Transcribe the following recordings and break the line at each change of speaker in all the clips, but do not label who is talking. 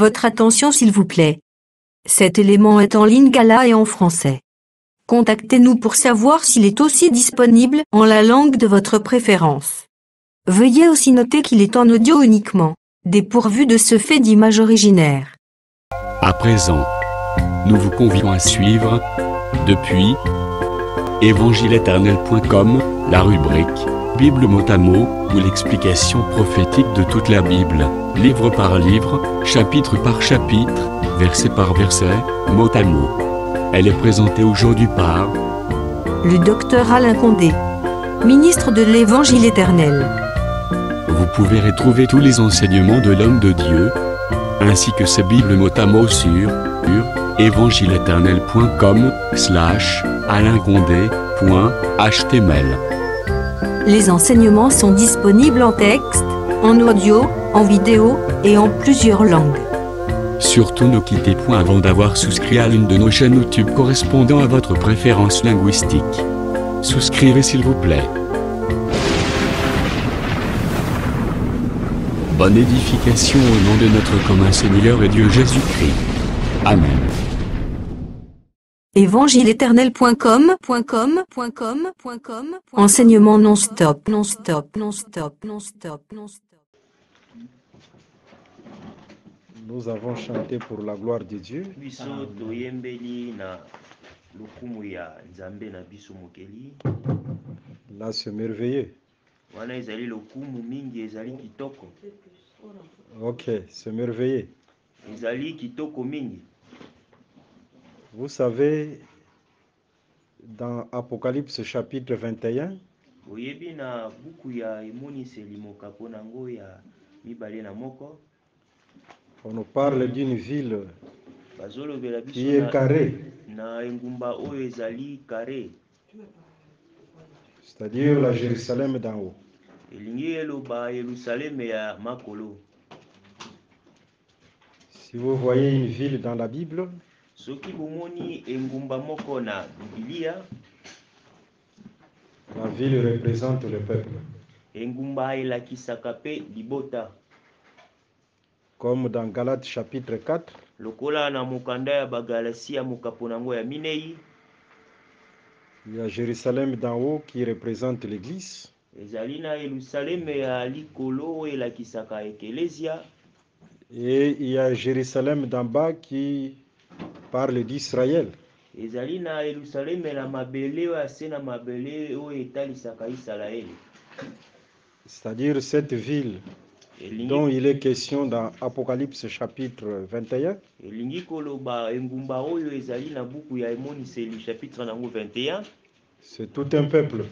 Votre attention s'il vous plaît. Cet élément est en lingala et en français. Contactez-nous pour savoir s'il est aussi disponible en la langue de votre préférence. Veuillez aussi noter qu'il est en audio uniquement, dépourvu de ce fait d'image originaire.
À présent, nous vous convions à suivre, depuis évangile-éternel.com, la rubrique Bible mot à mot, ou l'explication prophétique de toute la Bible, livre par livre, chapitre par chapitre, verset par verset, mot à mot. Elle est présentée aujourd'hui par
le docteur Alain Condé, ministre de l'Évangile éternel.
Vous pouvez retrouver tous les enseignements de l'homme de Dieu, ainsi que ses Bibles mot à mot sur évangile-éternel.com/alain-condé.html.
Les enseignements sont disponibles en texte, en audio, en vidéo et en plusieurs langues.
Surtout ne quittez point avant d'avoir souscrit à l'une de nos chaînes YouTube correspondant à votre préférence linguistique. Souscrivez s'il vous plaît. Bonne édification au nom de notre commun Seigneur et Dieu Jésus-Christ. Amen.
évangile-éternel.com Enseignement non-stop.
Nous avons chanté pour la gloire de Dieu. Là, c'est merveilleux. Ok, c'est merveilleux. Vous savez, dans Apocalypse chapitre 21, on nous parle d'une ville qui est carrée, c'est-à-dire la Jérusalem d'en haut. Si vous voyez une ville dans la Bible, la ville représente le peuple. Comme dans Galates chapitre 4, il y a Jérusalem d'en haut qui représente l'Église. Et il y a Jérusalem d'en bas qui parle d'Israël. C'est-à-dire cette ville dont il est question dans Apocalypse chapitre 21, c'est tout un peuple.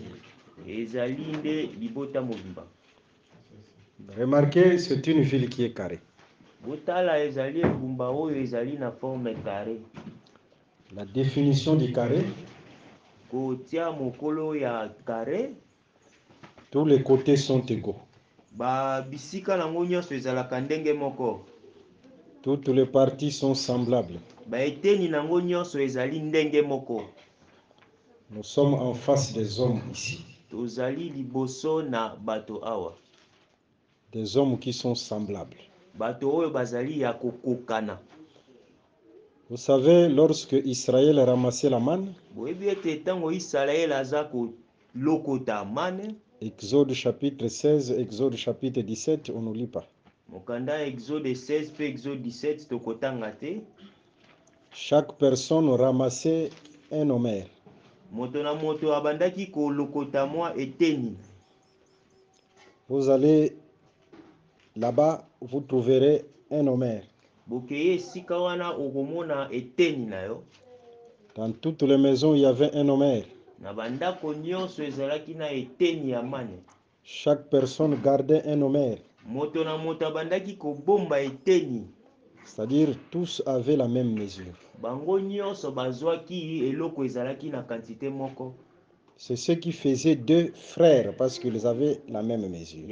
Remarquez, c'est une ville qui est carrée. La définition du carré, tous les côtés sont égaux. Toutes les parties sont semblables. Nous sommes en face des hommes ici. Des hommes qui sont semblables. Vous savez, lorsque Israël ramassait la manne, Exode chapitre 16, Exode chapitre 17, on ne lit pas. Chaque personne ramassait un homère. Vous allez là-bas, vous trouverez un homère. Dans toutes les maisons, il y avait un homère. Chaque personne gardait un homère. C'est-à-dire tous avaient la même mesure. C'est ce qui faisait deux frères parce qu'ils avaient la même mesure.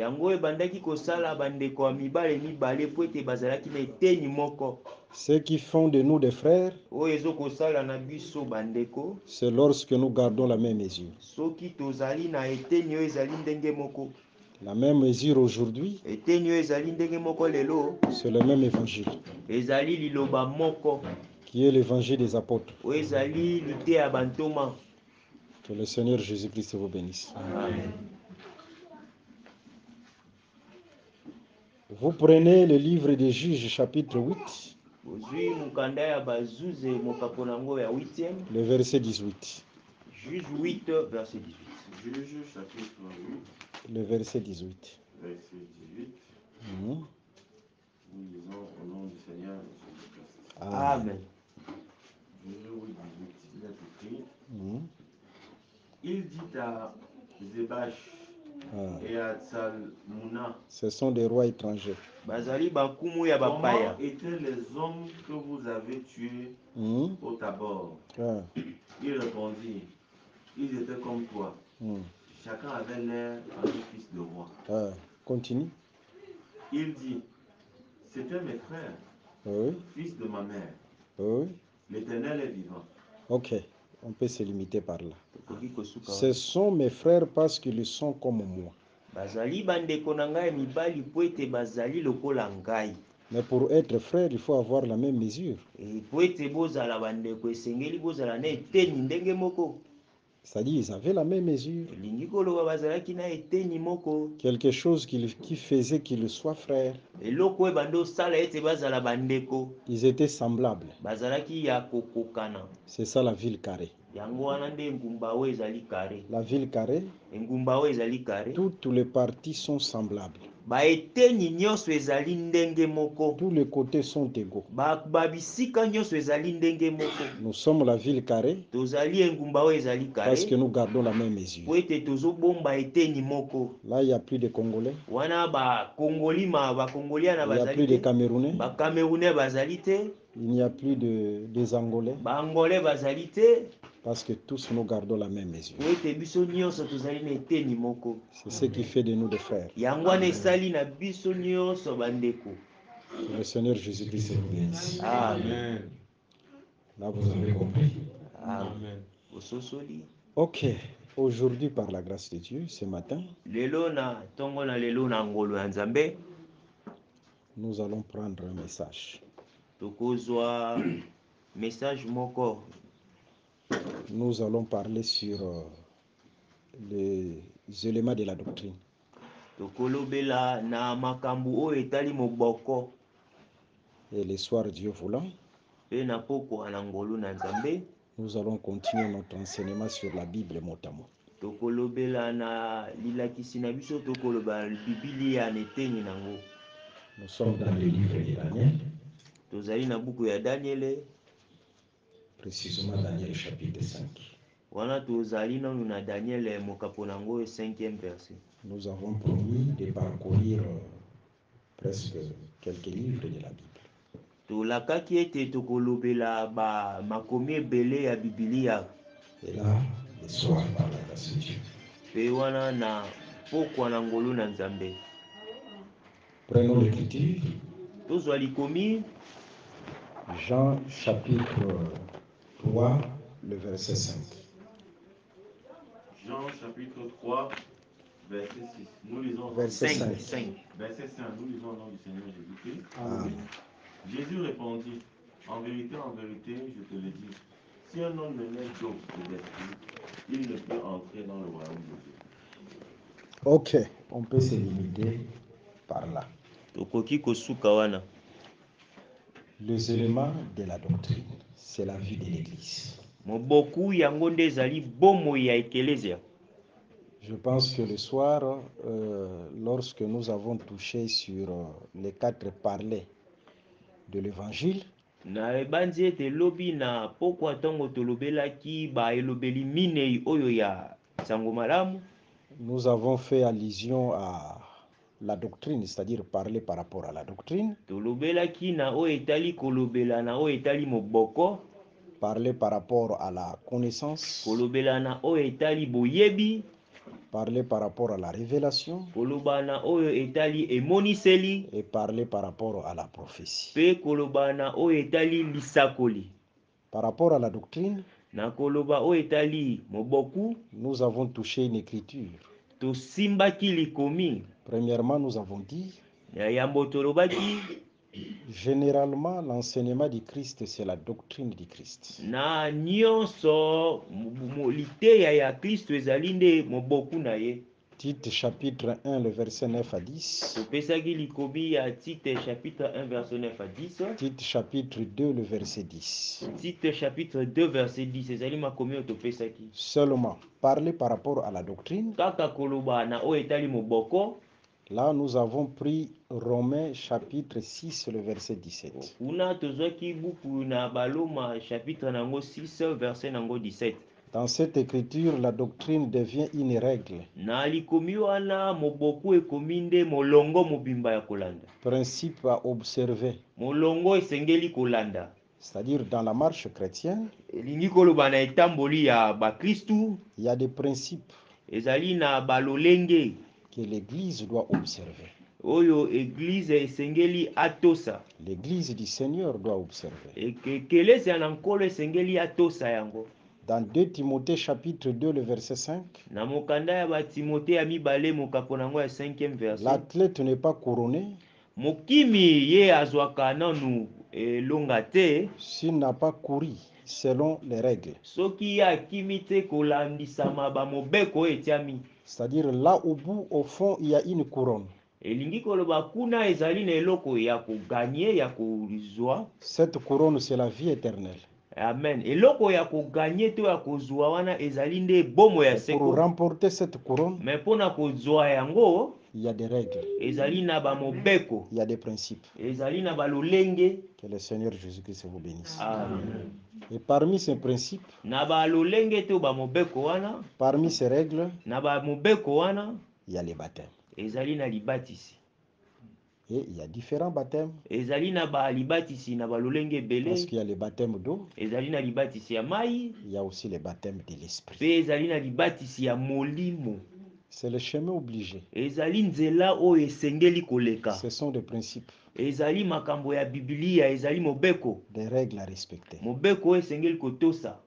Ce qui font de nous des frères, c'est lorsque nous gardons la même mesure. La même mesure aujourd'hui,
eteni oyo ezali ndenge moko lelo
c'est le même évangile,
ezali liloba moko
qui est l'évangile des apôtres.
oyo ezali lite ya bantoma.
Que le Seigneur Jésus-Christ vous bénisse.
Amen.
Vous prenez le livre des Juges, chapitre 8,
ozwi mokanda ya bazuze mokapo nango ya 8e,
le verset 18.
Juge 8 verset 18.
Juge chapitre 8,
Le verset 18.
verset 18.
Mhm.
Nous lisons au nom du Seigneur Jésus-Christ.
Amen.
Juge 8, 18. Il est écrit.
Mhm.
Il dit à Zébash
Ah.
et à Tsalmouna,
Ce sont des rois étrangers.
Bazali bakumu ya
comment
bapaya.
étaient les hommes que vous avez tués
Mhm.
au Tabor?
Ah.
Il répondit, ils étaient comme toi.
Mhm.
Chacun avait l'air d'un fils de roi.
Ah. Continue.
Il dit, c'était mes frères,
Oui.
fils de ma mère.
Oui.
L'Éternel est vivant.
Ok. On peut se limiter par là.
Tokoki kosuka
Ce
wana.
sont mes frères parce qu'ils sont comme moi.
Bazali bandeko na ngai mibali po ete bazali lokola ngai.
Mais pour être frère, il faut avoir la même mesure.
Po ete bozala bandeko esengeli bozala na eteni ndenge moko.
C'est-à-dire, ils avaient la même mesure.
Elingi koloba bazalaki na eteni moko.
Quelque chose qui faisait qu'ils soient frères.
Eloko oyo bando sala ete bazala bandeko.
Ils étaient semblables.
Bazalaki ya kokokana.
C'est ça la ville carrée.
Yango wana nde ngumba oyo ezali kare.
La ville carrée,
Engumba oyo ezali kare.
toutes les parties sont semblables.
Baeteni nyonso ezali ndenge moko.
Tous les côtés sont égaux.
Babisika nyonso ezali ndenge moko.
Nous sommes la ville carrée
Tozali engumba oyo ezali
parce que
kare.
nous gardons la même mesure.
Po ete tozobomba eteni moko.
Là, il n'y a plus de Congolais.
Wana bakongolima bakongoliana
Il n'y a
bazali
plus de
te.
Camerounais.
Bakamerunais bazali te.
Il n'y a plus des Angolais.
Baangolais bazali te.
Parce que tous nous gardons la même mesure.
Po ete biso nyonso tozali na eteni moko.
C'est ce qui fait de nous des frères.
Yango wana esali na biso nyonso bandeko.
Que le Seigneur Jésus-Christ vous bénisse.
Amen.
Là, vous avez compris.
Amen. Ososoli.
Ok. Aujourd'hui, par la grâce de Dieu, ce matin,
Lelo na tongo na lelo na ngolo ya Nzambe.
nous allons prendre un message.
Tokozwa message moko.
Nous allons parler sur les éléments de la doctrine.
Tokolobela na makambu oyo etali moboko.
Et le soir, Dieu voulant,
Pe na poko na ngolo na Nzambe.
nous allons continuer notre enseignement sur la Bible mot à mot.
Tokolobela na lilakisi na biso tokoloba Biblia neteni nango.
Nous sommes dans le livre de Daniel,
Tozali na buku ya Daniel.
précisément Daniel chapitre 5.
Wana tozali nanu na Daniel mokapo nango 5e verset.
Nous avons promis de parcourir presque quelques livres de la Bible.
Tolakaki ete tokolobela ba makomi ebele ya Biblia.
Et là, le soir, par la grâce de Dieu,
Pe wana na pokwa na ngolo na Nzambe.
prenons l'écriture.
Tozwa likomi
Jean chapitre 3, le verset 5.
Jean chapitre 3, verset 6. Nous lisons
Verset
5.
5.
verset 5. Nous lisons au nom du Seigneur Jésus-Christ.
Amen.
Jésus répondit, en vérité, je te le dis, si un homme ne naît d'eau et d'esprit, il ne peut entrer dans le royaume de Dieu.
Ok, on peut se limiter par là.
tokoki kosuka wana.
Les éléments de la doctrine, c'est la vie de l'Église.
Moboku yango nde ezali bomo ya ekelezia.
Je pense que le soir, lorsque nous avons touché sur les 4 parlers de l'Évangile,
Na ebanzi ete lobi na pokwa tongo tolobelaki ba elobeli minei oyo ya sango malamu.
nous avons fait allusion à la doctrine, c'est-à-dire parler par rapport à la doctrine,
Tolobelaki na oyo etali kolobela na oyo etali moboko.
parler par rapport à la connaissance,
Kolobela na oyo etali boyebi.
parler par rapport à la révélation
Koloba na oyo etali emoniseli.
et parler par rapport à la prophétie.
Pe koloba na oyo etali lisakoli.
Par rapport à la doctrine,
Na koloba oyo etali moboku.
nous avons touché une écriture
tosimbaki likomi
Premièrement, nous avons dit,
yambo tolobaki
généralement, l'enseignement du Christ, c'est la doctrine du Christ.
na nyonso liteya ya Kristo ezali nde moboku na ye.
Tite chapitre 1, le verset 9 à 10.
Topesaki likomi ya Tite chapitre 1 verset 9 à 10.
Tite chapitre 2, le verset 10.
Tite chapitre 2 verset 10 ezali makomi oyo topesaki.
Seulement, parler par rapport à la doctrine.
Kaka koloba na oyo etali moboko.
Là, nous avons pris Romains chapitre 6, le verset 17.
Kuna tozwaki buku na Baloma chapitre nango 6 verset nango 17.
Dans cette écriture, la doctrine devient une règle.
Na likomi wana moboku ekomi nde molongo mobimba ya kolanda.
Principe à observer.
Molongo esengeli kolanda.
C'est-à-dire dans la marche chrétienne,
Elingi koloba na etamboli ya bakristu,
il y a des principes
ezali na balolenge
que l'Église doit observer.
oyo église esengeli atosa.
L'Église du Seigneur doit observer.
Ekelesi ya nkolo esengeli atosa yango.
Dans 2 Timothée chapitre 2, le verset 5,
Na mokanda ya ba Timothée ya mibale mokako nango ya 5e verset.
l'athlète n'est pas couronné
Mokimi ye azwaka nanu elonga te
s'il n'a pas couru selon les règles.
soki ya kimi te kolandisama ba mobeko etiami.
C'est-à-dire là au bout, au fond, il y a une couronne.
Elingi koloba kuna ezali na eloko ya koganye ya kozwa.
Cette couronne, c'est la vie éternelle.
Amen. Eloko ya koganye to ya kozwa wana ezali nde bomo ya
Et
seko.
pour remporter cette couronne,
Mais pona kozwa yango
il y a des règles,
ezali na ba mobeko,
il y a des principes.
ezali na ba lolenge.
Que le Seigneur Jésus-Christ vous bénisse.
Amen.
Et parmi ces principes,
Na ba lolenge to ba mobeko wana,
parmi ces règles,
na ba mobeko wana
il y a les baptêmes.
ezali na libatisi.
Et il y a différents baptêmes.
Ezali na ba libatisi na ba lolenge
Parce
belé.
qu'il y a les baptêmes d'eau,
Ezali na libatisi ya mai,
il y a aussi les baptêmes de l'esprit.
pe ezali na libatisi ya molimo.
C'est le chemin obligé.
Ezali nzela oyo esengeli koleka.
Ce sont des principes,
Ezali makambo ya Biblia, ezali mobeko.
des règles à respecter.
Mobeko oyo esengeli kotosa.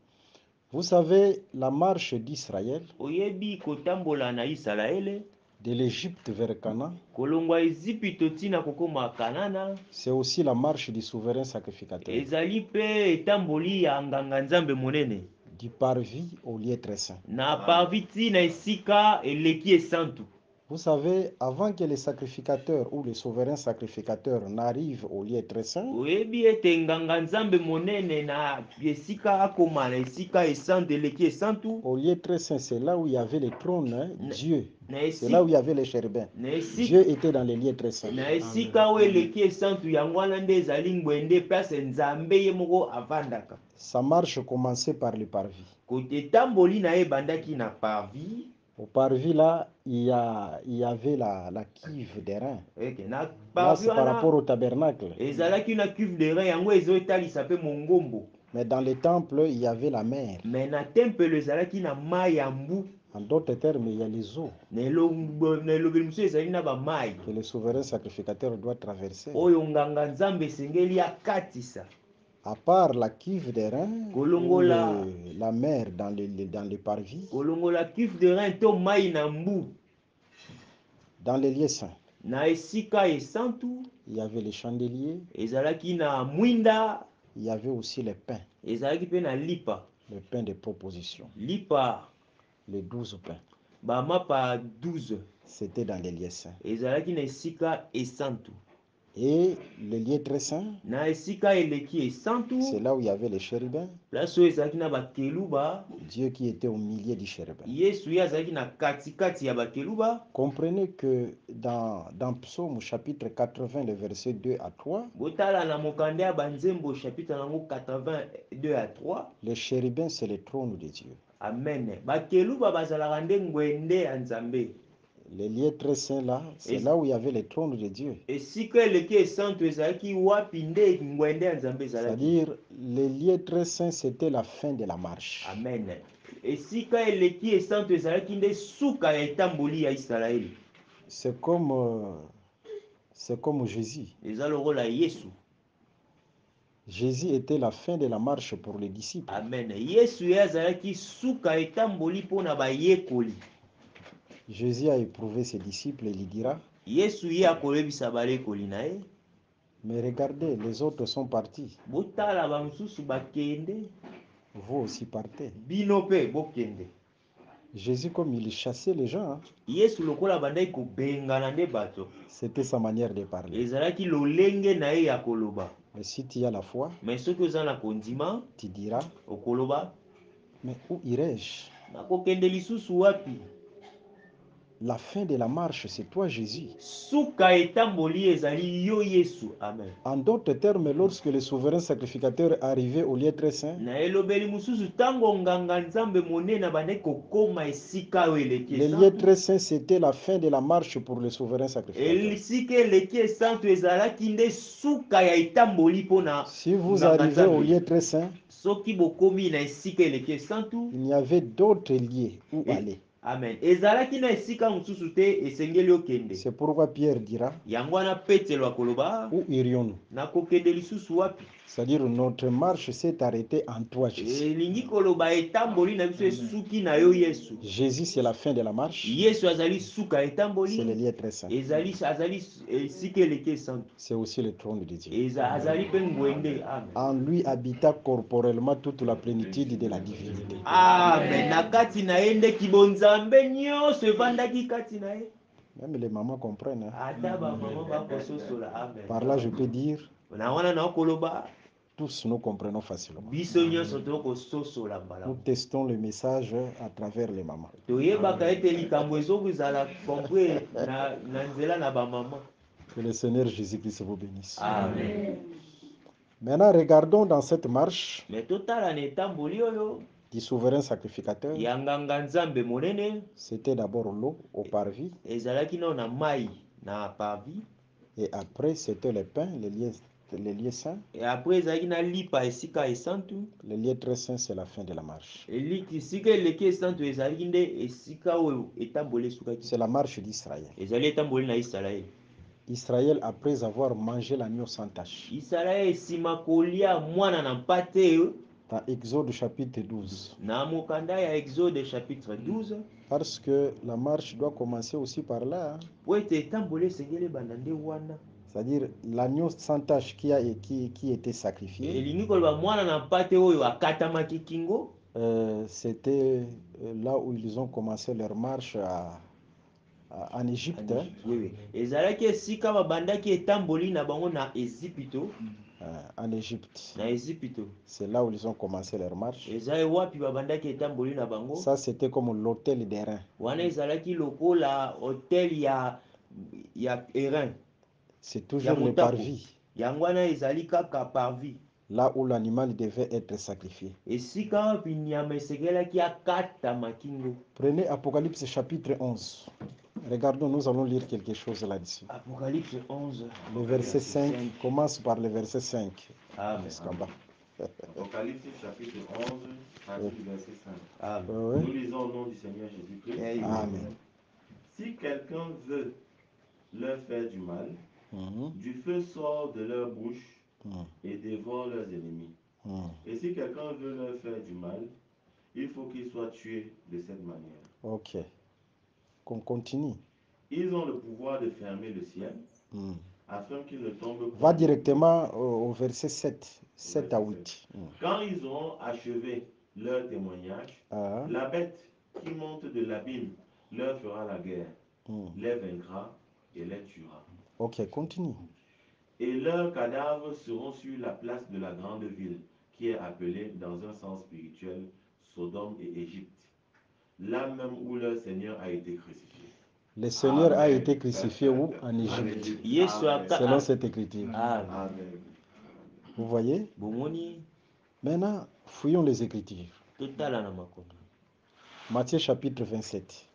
Vous savez, la marche d'Israël,
Oyebi kotambola na Isalaele,
de l'Égypte vers Canaan,
kolongwa Ezipito tina kokoma Kanana,
c'est aussi la marche du souverain sacrificateur,
ezali pe etamboli ya nganga nzambe monene.
du parvis au lieu très saint.
Na parviti na esika eleki esantu.
Vous savez, avant que les sacrificateurs ou les souverains sacrificateurs n'arrivent au lieu très saint,
Oyebi ete nganga nzambe monene na esika akoma na esika esantu eleki esantu.
au lieu très saint, c'est là où il y avait les trônes, hein, Dieu.
Na
C'est là où il y
esika
avait les chérubins.
na esika
Dieu était dans les lieux très saints.
na esika oyo eleki esantu yango wana nde ezali ngwende place nzambe ye moko avandaka.
Sa marche commençait par le parvis.
Kote etamboli na ye ebandaki na parvis.
Au parvis, là, il y avait la cuve des reins.
Eke na
Là,
parvis
c'est par rapport
wana
au tabernacle.
ezalaki na cuve de rein yango ezoetalisa pe mongombo.
Mais dans les temples, il y avait la mer.
Mais na tempelo ezalaki na mai ya mbu.
En d'autres termes, il y a les eaux
Na elobeli mosusu ezali na bamai
que le souverain sacrificateur doit traverser.
oyo nganga nzambe esengeli akatisa.
À part la cuve des reins, ou
Kolongola.
la mer dans les parvis,
Kolongola cuve de rein to mai na mbu
dans les lieux saints,
na esika esantu
il y avait les chandeliers,
ezalaki na mwinda,
il y avait aussi les pains,
ezalaki pe na lipa.
les pains de proposition,
Lipa
les 12 pains.
bamapa 12
C'était dans les lieux saints.
ezalaki na esika esantu.
Et le lieu très saint,
Na esika eleki esantu
c'est là où il y avait les chérubins,
place oyo ezalaki na bakeluba.
Dieu qui était au milieu du chérubin.
Yesu ye azalaki na katikati ya bakeluba.
Comprenez que dans Psaume chapitre 80, le verset 2 à 3,
Botala na mokanda ya banzembo chapitre nango 82 à 3.
les chérubins, c'est le trône de Dieu.
Amen. Bakeluba bazalaka nde ngwende ya nzambe.
Les lieux très saints là, c'est là où il y avait le trône de Dieu.
Esika eleki esantu ezalaki wapi nde ngwende ya nzambe ezalaki.
C'est-à-dire, les lieux très saints, c'était la fin de la marche.
Amen. Esika eleki esantu ezalaki nde suka ya etamboli ya Israeli.
C'est comme Jésus.
Eza lokola Yesu.
Jésus était la fin de la marche pour les disciples.
Amen. Yesu ye azalaki suka etamboli mpona bayekoli.
Jésus a éprouvé ses disciples et il dira,
yesu ye akolebisa balekoli na ye
mais regardez, les autres sont partis.
botala bamosusu bakende
Vous aussi partez.
bino mpe bokende.
Jésus, comme il chassait les gens, hein,
yesu lokola bandaki kobengana nde bato
c'était sa manière de parler.
ezalaki lolenge na ye ya koloba.
Mais si tu as la foi,
mais soki oza na kondima
tu diras,
okoloba
mais où irai-je?
nakokende lisusu wapi?
La fin de la marche, c'est toi, Jésus.
suka etamboli ezali yo yesu. Amen.
En d'autres termes, lorsque le souverain sacrificateur arrivait au lieu très saint,
na elobeli mosusu ntango nganga nzambe monene abandaki kokoma esika oyo eleki
le lieu très saint, c'était la fin de la marche pour le souverain sacrificateur.
esika eleki esantu ezalaki nde suka ya etamboli mpona
Si vous
nganga
arrivez au
nzambe.
lieu très saint,
soki bokomi na esika eleki esantu
il y avait d'autres lieux où aller.
amen ezalaki na esika mosusu te esengeli okende.
C'est pourquoi Pierre dira,
yango wana petelo akoloba
où irions-nous?
nakokende lisusu wapi?
C'est-à-dire notre marche s'est arrêtée en toi, Jésus.
elingi koloba etamboli na biso esuki na yo yesu.
Jésus, c'est la fin de la marche.
yesu azali suka
C'est le
etamboli
lieu très saint.
azali esika eleki esantu
C'est aussi le trône de Dieu.
azali mpe ngwende. Amen.
En lui habita corporellement toute la plénitude de la divinité.
Amen. na kati na ye nde kibonzambe nyonso evandaki kati na ye.
Même les mamans comprennent. Hein.
ata bamama bakososola. Amen.
Par là, je peux dire,
na wana naokoloba
tous nous comprenons facilement.
biso nyonso tokososola mbala.
Nous testons le message à travers les mamans.
toyebaka ete likambo ezokozala kompre na nzela na bamama.
Que le Seigneur Jésus-Christ vous bénisse.
Amen.
Maintenant, regardons dans cette marche
me totala na etamboli oyo
du souverain sacrificateur.
ya nganga nzambe monene
C'était d'abord l'eau au parvis.
ezalaki nao na mai na parvis.
Et après, c'était le pain, les lieux saints.
et après ezalaki na lipa esika esantu.
Le lieu très saint, c'est la fin de la marche.
esika eleki esantu ezalaki nde esika oyo etamboli esukaki.
C'est la marche d'Israël.
ezali etamboli na Israeli.
Israël, après avoir mangé l'agneau sans tache.
Israeli nsima kolia mwana na mpate
Dans Exode chapitre 12.
na mokanda ya Exode chapitre 12.
Parce que la marche doit commencer aussi par là. Hein.
po ete etamboli esengeli ebanda nde wana.
C'est-à-dire l'agneau sans tache qui était sacrifié.
elingi koloba mwana na mpate oyo akatamaki kingo.
C'était là où ils ont commencé leur marche en Égypte.
ezalaki esika babandaki etamboli na bango na Ezipito.
En Égypte.
na Ezipito.
C'est là où ils ont commencé leur marche.
ezali wapi babandaki etamboli na bango.
Ça, c'était comme l'hôtel d'Airain.
wana ezalaki lokola hotel ya Airain.
C'est toujours le parvis.
yango wana ezali kaka parvis.
Là où l'animal devait être sacrifié.
esika wapi nyama esegelaki akatama kingo.
Prenez Apocalypse chapitre 11. Regardons, nous allons lire quelque chose là-dessus.
Apocalypse 11.
Le verset 5 commence par le verset 5.
Amen.
Apocalypse chapitre 11, partie du verset 5.
Amen.
Nous lisons au nom du Seigneur Jésus-Christ.
Amen.
Si quelqu'un veut leur faire du mal, du feu sort de leur bouche et dévore leurs ennemis. Et si quelqu'un veut leur faire du mal, il faut qu'il soit tué de cette manière.
Ok. Qu'on continue.
Ils ont le pouvoir de fermer le ciel afin qu'il ne tombe pas.
Va directement au verset 7. 7 à 8.
Quand ils auront achevé leur témoignage, la bête qui monte de l'abîme leur fera la guerre, les vaincra et les tuera.
Ok, continue.
Et leurs cadavres seront sur la place de la grande ville, qui est appelée dans un sens spirituel Sodome et Égypte, là même où leur Seigneur a été crucifié.
Le Seigneur a été crucifié où? En Égypte. Selon cette écriture.
Amen.
Vous voyez? Maintenant, fouillons les écritures. Matthieu chapitre 27.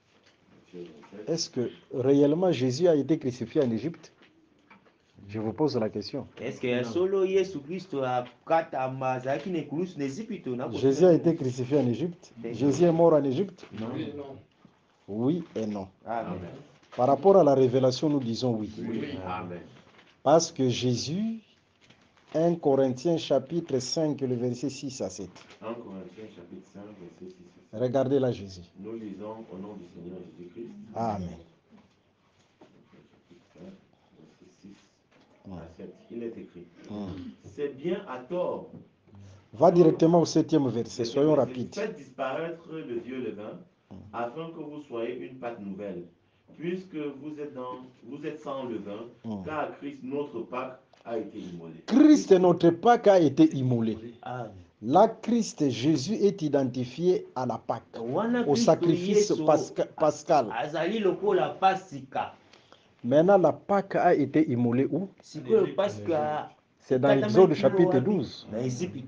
Est-ce que réellement Jésus a été crucifié en Égypte? Je vous pose la question.
Est-ce que solo Jésus Christ a
Jésus a été crucifié en Égypte? Jésus est mort en Égypte?
Non.
Oui et non.
Amen.
Par rapport à la révélation, nous disons oui.
Amen.
Parce que Jésus 1 Corinthiens chapitre 5, le verset 6 à 7.
1 Corinthiens chapitre 5, verset 6 à 7.
Regardez là Jésus.
Nous lisons au nom du Seigneur Jésus-Christ.
Amen.
Verset 6 à 7. Il est écrit. C'est bien à tort.
Va directement au 7e verset, soyons rapides.
Faites disparaître le vieux levain, afin que vous soyez une pâte nouvelle, puisque vous êtes sans levain, car Christ, notre Pâque, a été immolé.
Christ, notre Pâque, a été immolé.
Amen.
Là, Christ, Jésus est identifié à la Pâque, au sacrifice pascal.
Azali lokola pasika.
Maintenant, la Pâque a été immolée où?
Sikoyo pasika.
C'est dans Exode chapitre 12.
Dans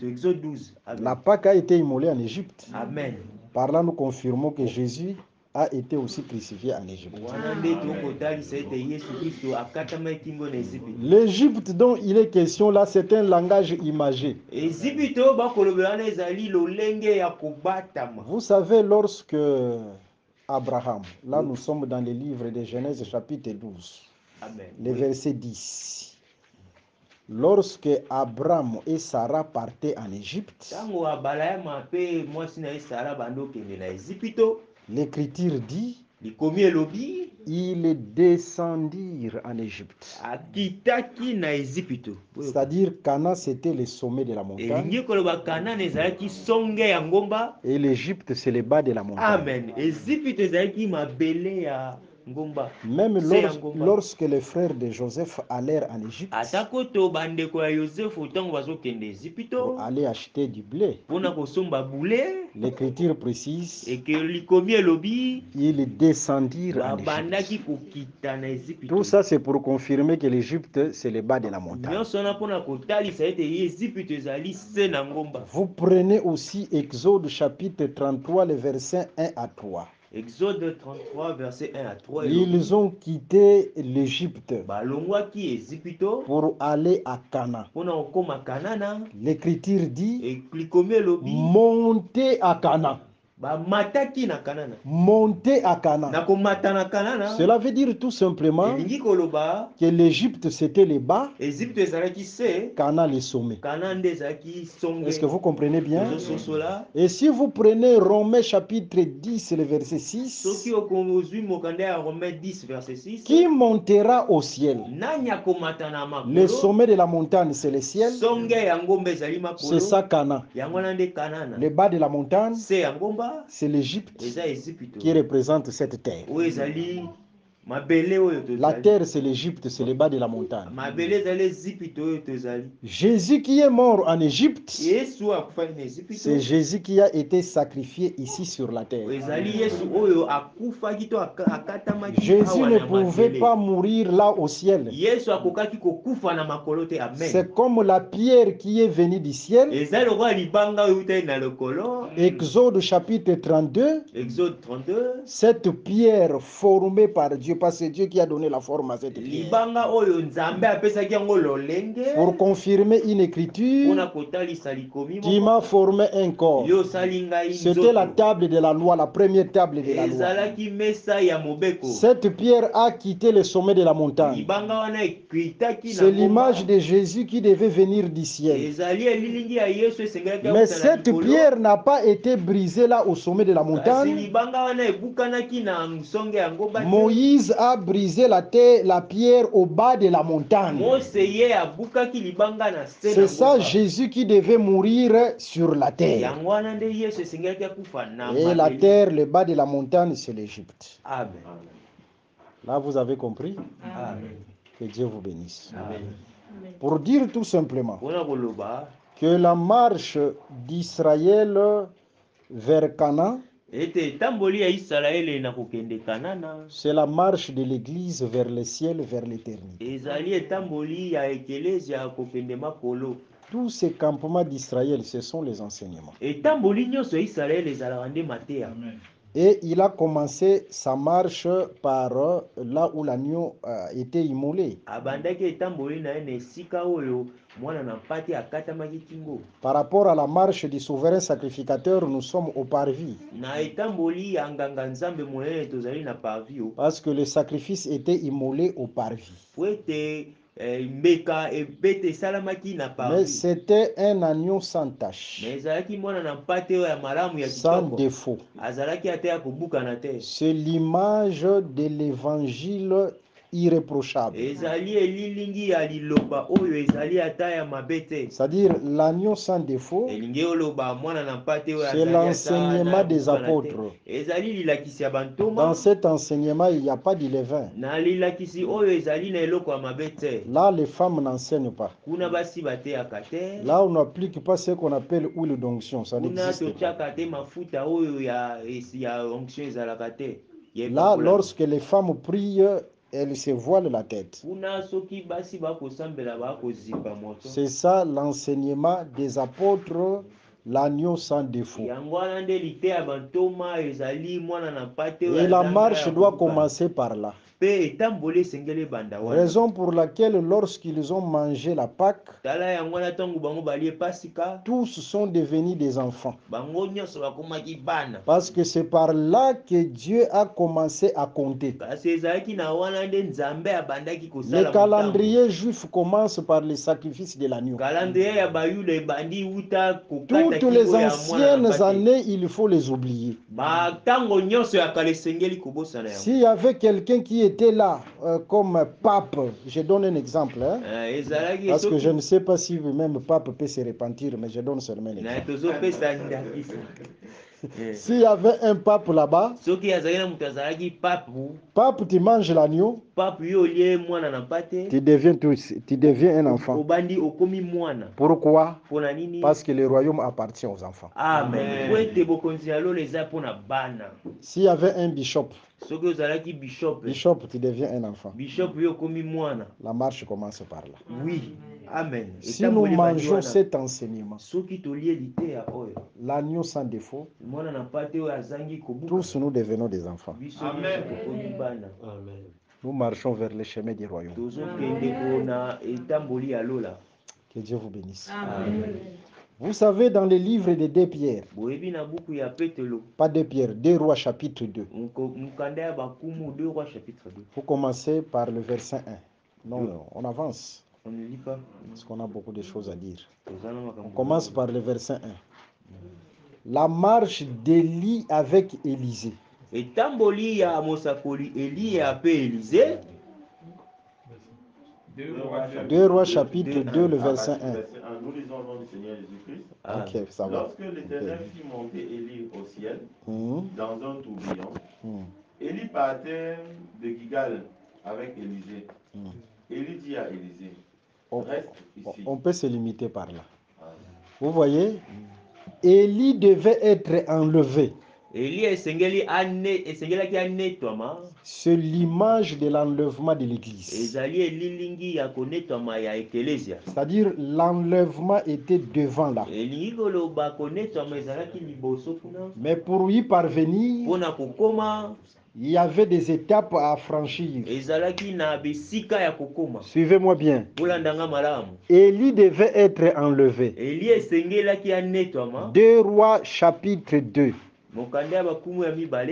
Exode 12. Amen.
La Pâque a été immolée en Égypte.
Amen.
Par là, nous confirmons que Jésus a été aussi crucifié en Égypte. L'Égypte dont il est question là, c'est un langage imagé. Vous savez, lorsque Abraham, là nous sommes dans les livres de Genèse chapitre 12,
Amen.
Le verset 10. Lorsque Abraham et Sarah partaient en Égypte, l'Écriture dit, ils descendirent en Égypte. C'est-à-dire Cana, c'était le sommet de la montagne. Et l'Égypte, c'est le bas de la montagne.
Amen.
Même lorsque les frères de Joseph allèrent en Égypte pour aller acheter du blé, l'Écriture précise, ils descendirent en Égypte. Tout ça, c'est pour confirmer que l'Égypte, c'est le bas de la montagne. Vous prenez aussi Exode chapitre 33, les versets 1 à 3.
Exode 33, verset 1 à 3.
Ils ont quitté l'Égypte pour aller à Canaan. L'Écriture dit, montez à Canaan. Monter à Canaan. Cela veut dire tout simplement que l'Égypte c'était le bas, Canaan le sommet. Est-ce que vous comprenez bien? Et si vous prenez Romains chapitre 10, le verset 6, qui montera au ciel? Le sommet de la montagne c'est le ciel, c'est ça Canaan. Le bas de la montagne c'est l'Égypte qui représente cette terre. La terre, c'est l'Égypte, c'est le bas de la montagne. Jésus qui est mort en Égypte, c'est Jésus qui a été sacrifié ici sur la terre. Jésus ne pouvait pas mourir là au ciel. C'est comme la pierre qui est venue du ciel. Exode chapitre 32. Cette pierre formée par Dieu, parce que c'est Dieu qui a donné la forme à cette pierre. Pour confirmer une écriture, qui m'a formé un corps. C'était la table de la loi, la première table de la loi. Cette pierre a quitté le sommet de la montagne. C'est l'image de Jésus qui devait venir du ciel. Mais cette pierre n'a pas été brisée là au sommet de la montagne. Moïse a brisé la pierre au bas de la montagne. C'est ça Jésus qui devait mourir sur la terre. Et la terre, le bas de la montagne, c'est l'Égypte. Là, vous avez compris? Amen. Que Dieu vous bénisse. Amen. Pour dire tout simplement que la marche d'Israël vers Canaan, c'est la marche de l'Église vers le ciel, vers l'éternité. Tous ces campements d'Israël, ce sont les enseignements. Et il a commencé sa marche par là où l'agneau était immolé. Par rapport à la marche du souverain sacrificateur, nous sommes au parvis. Parce que le sacrifice était immolé au parvis. Mais c'était un agneau sans tache, sans défaut. C'est l'image de l'évangile irréprochable. C'est-à-dire l'agneau sans défaut, c'est l'enseignement des apôtres. Dans cet enseignement, il n'y a pas de levain. Là, les femmes n'enseignent pas. Là, on n'applique pas ce qu'on appelle huile d'onction. Ça n'existe pas. Là, lorsque les femmes prient, elles se voilent la tête. C'est ça l'enseignement des apôtres, l'agneau sans défaut. Et la marche doit commencer par là. Raison pour laquelle lorsqu'ils ont mangé la Pâque, tous sont devenus des enfants. Parce que c'est par là que Dieu a commencé à compter. Le calendrier juif commence par le sacrifice de l'agneau. Toutes les anciennes années, il faut les oublier. S'il y avait quelqu'un qui était là comme pape, je donne un exemple, hein, parce que je ne sais pas si même pape peut se repentir, mais je donne seulement un exemple. S'il y avait un pape là-bas, pape, tu manges l'agneau, tu deviens un enfant. Pourquoi? Parce que le royaume appartient aux enfants.
Amen.
S'il y avait un bishop, tu deviens un enfant. La marche commence par là.
Oui. Amen.
Si nous mangeons cet enseignement, l'agneau sans défaut, tous nous devenons des enfants.
Amen.
Nous marchons vers le chemin du royaume. Que Dieu vous bénisse.
Amen.
Vous savez, dans les livres de 2 Pierre, pas 2 Pierre, 2 Rois chapitre 2, vous commencez par le verset 1. Non, on avance.
On ne lit pas.
Parce qu'on a beaucoup de choses à dire. On commence par le verset 1. La marche d'Élie avec Élisée.
Et tamboli ya mosakoli Élie et Élisée.
2 Rois chapitre 2, le verset 1.
Nous lisons le nom du Seigneur Jésus-Christ.
Ok, ça va.
Lorsque l'Éternel fit monter Élie au ciel, dans un tourbillon, Élie partait de Gilgal avec Élisée. Élie dit à Élisée, reste ici.
On peut se limiter par là. Vous voyez, Élie devait être enlevé. C'est l'image de l'enlèvement de l'Église. C'est-à-dire l'enlèvement était devant là. Mais pour y parvenir, il y avait des étapes à franchir. Suivez-moi bien. Élie devait être enlevé. 2 Rois chapitre 2.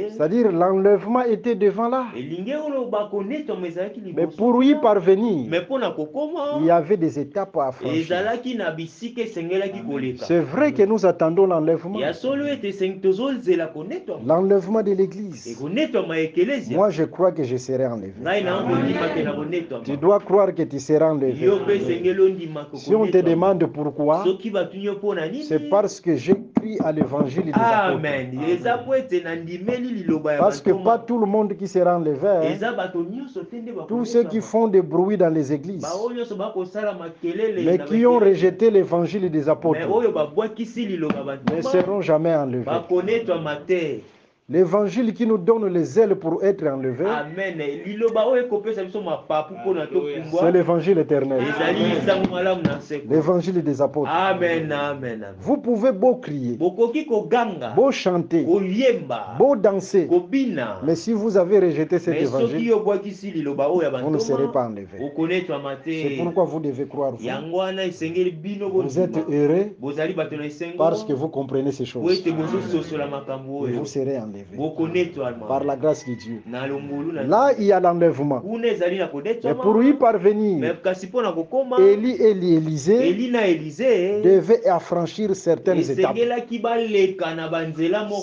C'est-à-dire l'enlèvement était devant là. Mais pour y parvenir, il y avait des étapes à franchir. C'est vrai que nous attendons l'enlèvement. L'enlèvement de l'Église. Moi, je crois que je serai enlevé. Tu dois croire que tu seras enlevé. Si on te demande pourquoi, c'est parce que j'ai cru à l'évangile des apôtres. Parce que pas tout le monde qui sera enlevé. Tous ceux qui font des bruits dans les églises, mais qui ont rejeté l'évangile des apôtres, ne seront jamais enlevés. L'évangile qui nous donne les ailes pour être enlevés, c'est l'évangile éternel. L'évangile des apôtres. Vous pouvez beau crier, beau chanter, beau danser, mais si vous avez rejeté cet évangile, vous ne serez pas enlevé. C'est pourquoi vous devez croire. Vous êtes heureux parce que vous comprenez ces choses. Et vous serez enlevé. enlevé par la grâce de Dieu. Là, il y a l'enlèvement. Et pour y parvenir, Élie et Élisée devaient affranchir certaines étapes.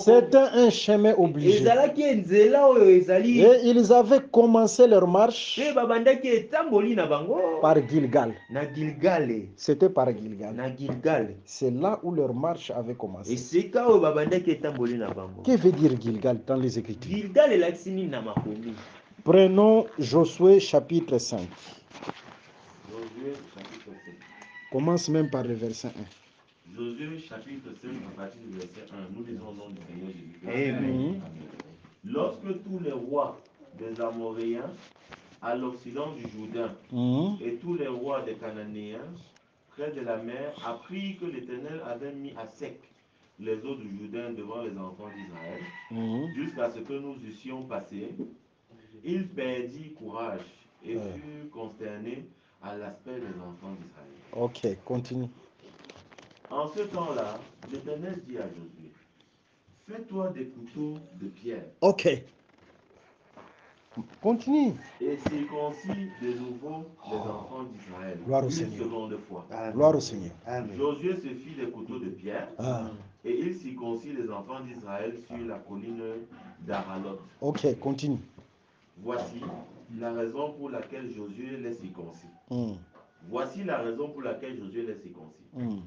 C'était un chemin obligé. Et ils avaient commencé leur marche par Gilgal. C'était par Gilgal. C'est là où leur marche avait commencé. Que veut dire Gilgal dans les Écritures? Prenons Josué chapitre 5.
Josué chapitre 5.
Commence même par le verset 1.
Josué chapitre 5 à partir du verset 1. Nous lisons au nom du Seigneur Jésus-Christ. Amen. Lorsque tous les rois des Amoréens à l'occident du Jourdain et tous les rois des Cananéens près de la mer apprirent que l'Éternel avait mis à sec les eaux du Jourdain devant les enfants d'Israël, jusqu'à ce que nous eussions passé, ils perdirent courage et furent consternés à l'aspect des enfants d'Israël.
Ok, continue.
En ce temps-là, l'Éternel dit à Josué, fais-toi des couteaux de pierre.
Ok. Continue.
Et circoncis de nouveau les enfants d'Israël.
Gloire au
une
Seigneur.
Seconde fois.
Gloire au Seigneur.
Josué se fit des couteaux de pierre et il circoncit les enfants d'Israël sur la colline d'Aralot.
Ok, continue.
Voici la raison pour laquelle Josué les circoncis. Voici la raison pour laquelle Josué les circoncis.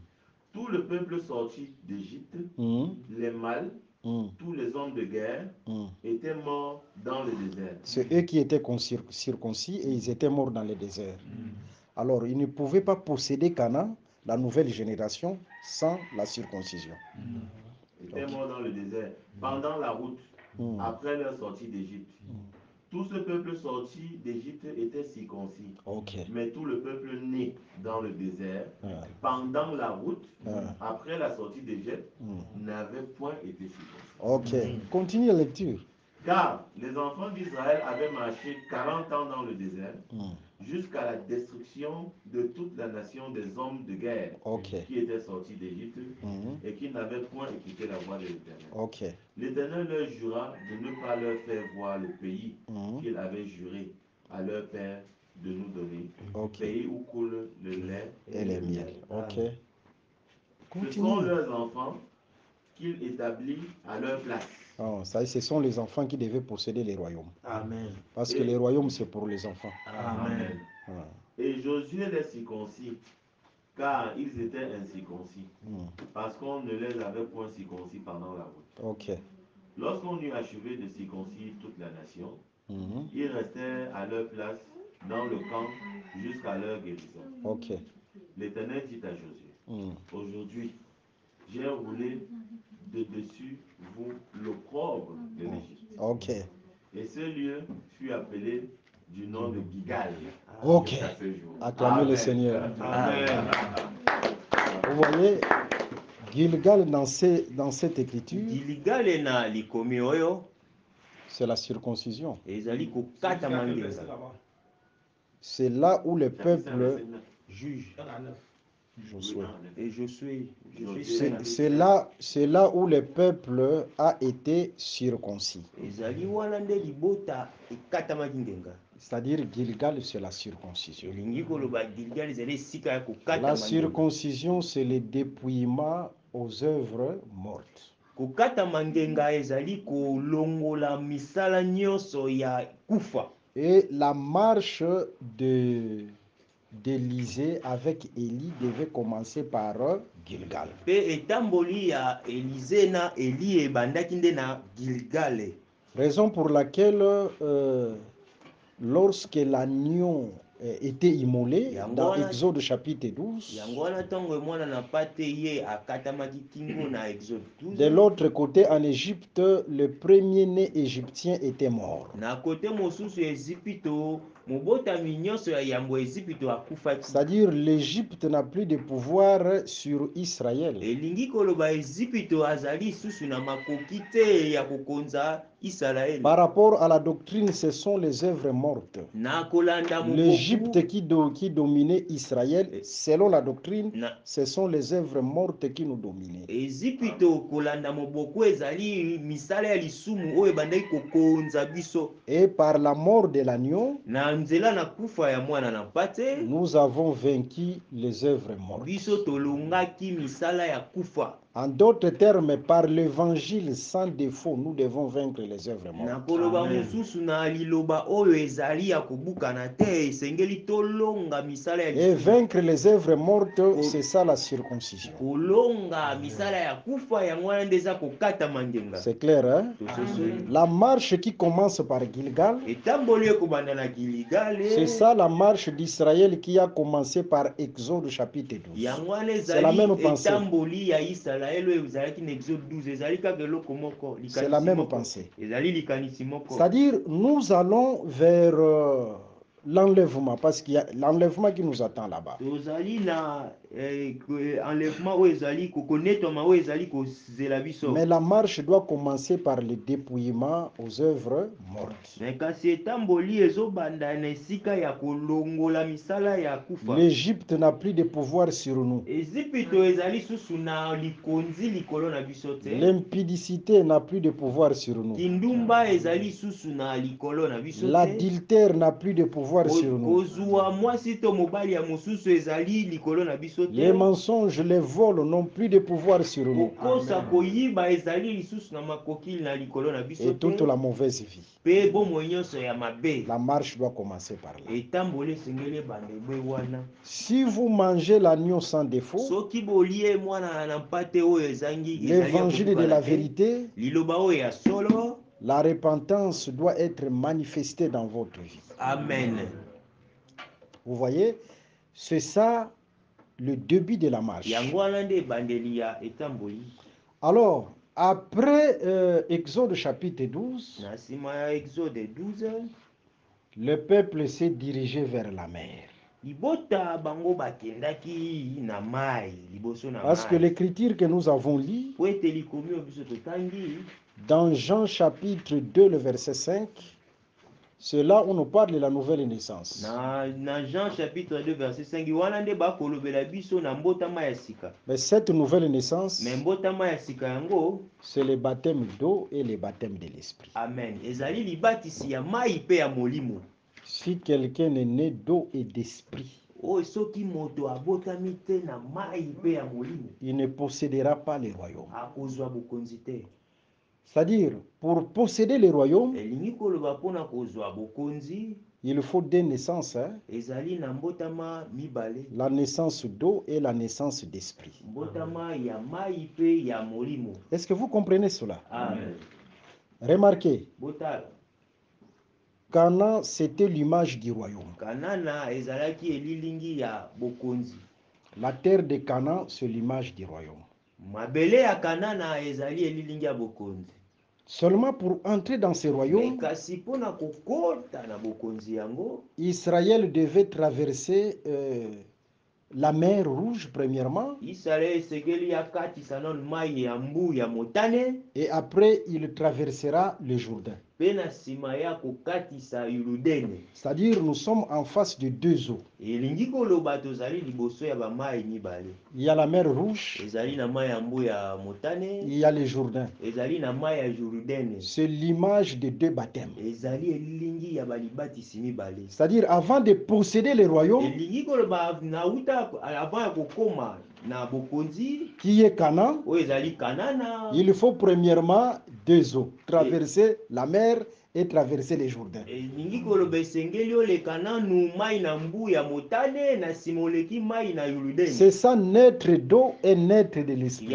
Tout le peuple sorti d'Égypte, les mâles, tous les hommes de guerre étaient morts dans le désert.
C'est eux qui étaient circoncis et ils étaient morts dans le désert. Alors, ils ne pouvaient pas posséder Canaan, la nouvelle génération, sans la circoncision.
Ils étaient morts dans le désert pendant la route, après leur sortie d'Égypte. Tout ce peuple sorti d'Égypte était circoncis. Mais tout le peuple né dans le désert, pendant la route, après la sortie d'Égypte, n'avait point été circoncis.
Ok, continue la lecture.
Car les enfants d'Israël avaient marché 40 ans dans le désert, jusqu'à la destruction de toute la nation des hommes de guerre qui étaient sortis d'Égypte et qui n'avaient point écouté la voix de l'Éternel. L'Éternel leur jura de ne pas leur faire voir le pays qu'il avait juré à leur père de nous donner, pays où coule le lait et le miel. Ce sont leurs enfants qu'il établit à leur place.
Ce sont les enfants qui devaient posséder les royaumes.
Amen.
Parce que les royaumes, c'est pour les enfants.
Amen. Et Josué les circoncis, car ils étaient incirconcis, parce qu'on ne les avait point circoncis pendant la route. Lorsqu'on eut achevé de circoncire toute la nation, ils restèrent à leur place dans le camp jusqu'à leur guérison. L'Éternel dit à Josué, aujourd'hui, j'ai roulé de dessus vous l'opprobre de l'Égypte. Et ce lieu fut appelé du nom de Gilgal.
Acclamez le Seigneur. Amen. Vous voyez, Gilgal dans cette écriture, c'est la circoncision. C'est là où le peuple juge. C'est là où le peuple a été circoncis. C'est-à-dire Gilgal, c'est la circoncision. La circoncision, c'est le dépouillement aux œuvres mortes. Et la marche d'Élisée avec Élie devait commencer par Gilgal. Raison pour laquelle lorsque l'agneau était immolé dans Exode chapitre 12, de l'autre côté en Égypte, le premier-né égyptien était mort. C'est-à-dire l'Égypte n'a plus de pouvoir sur Israël. Par rapport à la doctrine, ce sont les œuvres mortes. L'Égypte qui dominait Israël, selon la doctrine, ce sont les œuvres mortes qui nous dominaient. Et par la mort de l'agneau, nous avons vaincu les œuvres mortes. En d'autres termes, par l'évangile sans défaut, nous devons vaincre les œuvres mortes. Et vaincre les œuvres mortes, c'est ça la circoncision. C'est clair, hein? La marche qui commence par Gilgal, c'est ça la marche d'Israël qui a commencé par Exode chapitre 12. C'est la même pensée. C'est la même pensée. C'est-à-dire, nous allons vers l'enlèvement, parce qu'il y a l'enlèvement qui nous attend là-bas. Mais la marche doit commencer par le dépouillement aux œuvres mortes. L'Égypte n'a plus de pouvoir sur nous. L'impudicité n'a plus de pouvoir sur nous. L'adultère n'a plus de pouvoir sur nous. Les mensonges, les vols n'ont plus de pouvoir sur nous. Et toute la mauvaise vie. La marche doit commencer par là. Si vous mangez l'agneau sans défaut, l'évangile de la vérité, la repentance doit être manifestée dans votre vie.
Amen.
Vous voyez, c'est ça le début de la marche. Alors, après Exode chapitre 12, le peuple s'est dirigé vers la mer. Parce que l'écriture que nous avons lue, dans Jean chapitre 2, le verset 5, c'est là où on nous parle de la nouvelle naissance.
Dans Jean chapitre 2, verset 5,
mais cette nouvelle naissance, c'est le baptême d'eau et le baptême de l'esprit.
Amen.
Si quelqu'un est né d'eau et d'esprit, il ne possédera pas le royaume. C'est-à-dire, pour posséder le royaume, il faut deux naissances. Hein? La naissance d'eau et la naissance d'esprit. Est-ce que vous comprenez cela?
Amen.
Remarquez, Canaan, c'était l'image du royaume. La terre de Canaan, c'est l'image du royaume. Seulement pour entrer dans ce royaume, Israël devait traverser la mer Rouge premièrement, et après il traversera le Jourdain. C'est-à-dire nous sommes en face de deux eaux. Il y a la mer Rouge, il y a le Jourdain. C'est l'image de deux baptêmes. C'est-à-dire avant de posséder le royaume, qui est Canaan, il faut premièrement deux eaux, traverser la mer et traverser les Jourdains. C'est ça, naître d'eau et naître de l'esprit.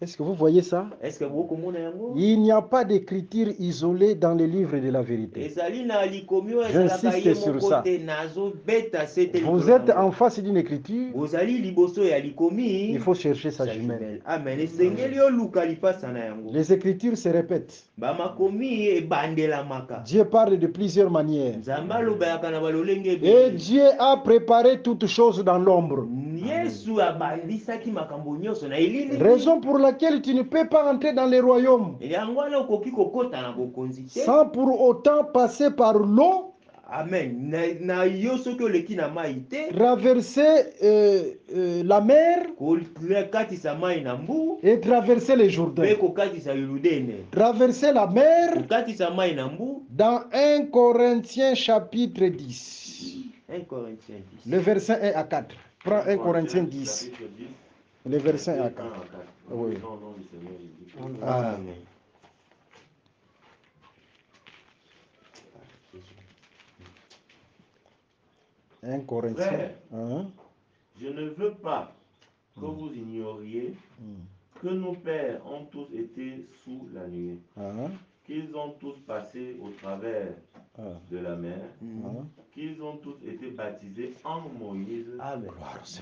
Est-ce que vous voyez ça? Il n'y a pas d'écriture isolée dans les livres de la vérité. J'insiste sur ça. Vous êtes en face d'une écriture, il faut chercher sa jumelle. Les Écritures se répètent. Dieu parle de plusieurs manières. Et Dieu a préparé toutes choses dans l'ombre. Raison pour laquelle tu ne peux pas entrer dans les royaumes sans pour autant passer par l'eau.
Amen.
Traverser la mer et traverser les Jourdains. Traverser la mer dans 1 Corinthiens chapitre 10.
1 Corinthiens 10.
Le verset 1 à 4. Prends 1 Corinthiens 10. Le verset 1 à 4. Oui.
Amen.
1 Corinthiens.
Je ne veux pas que vous ignoriez que nos pères ont tous été sous la nuée, qu'ils ont tous passé au travers de la mer, qu'ils ont tous été baptisés en Moïse,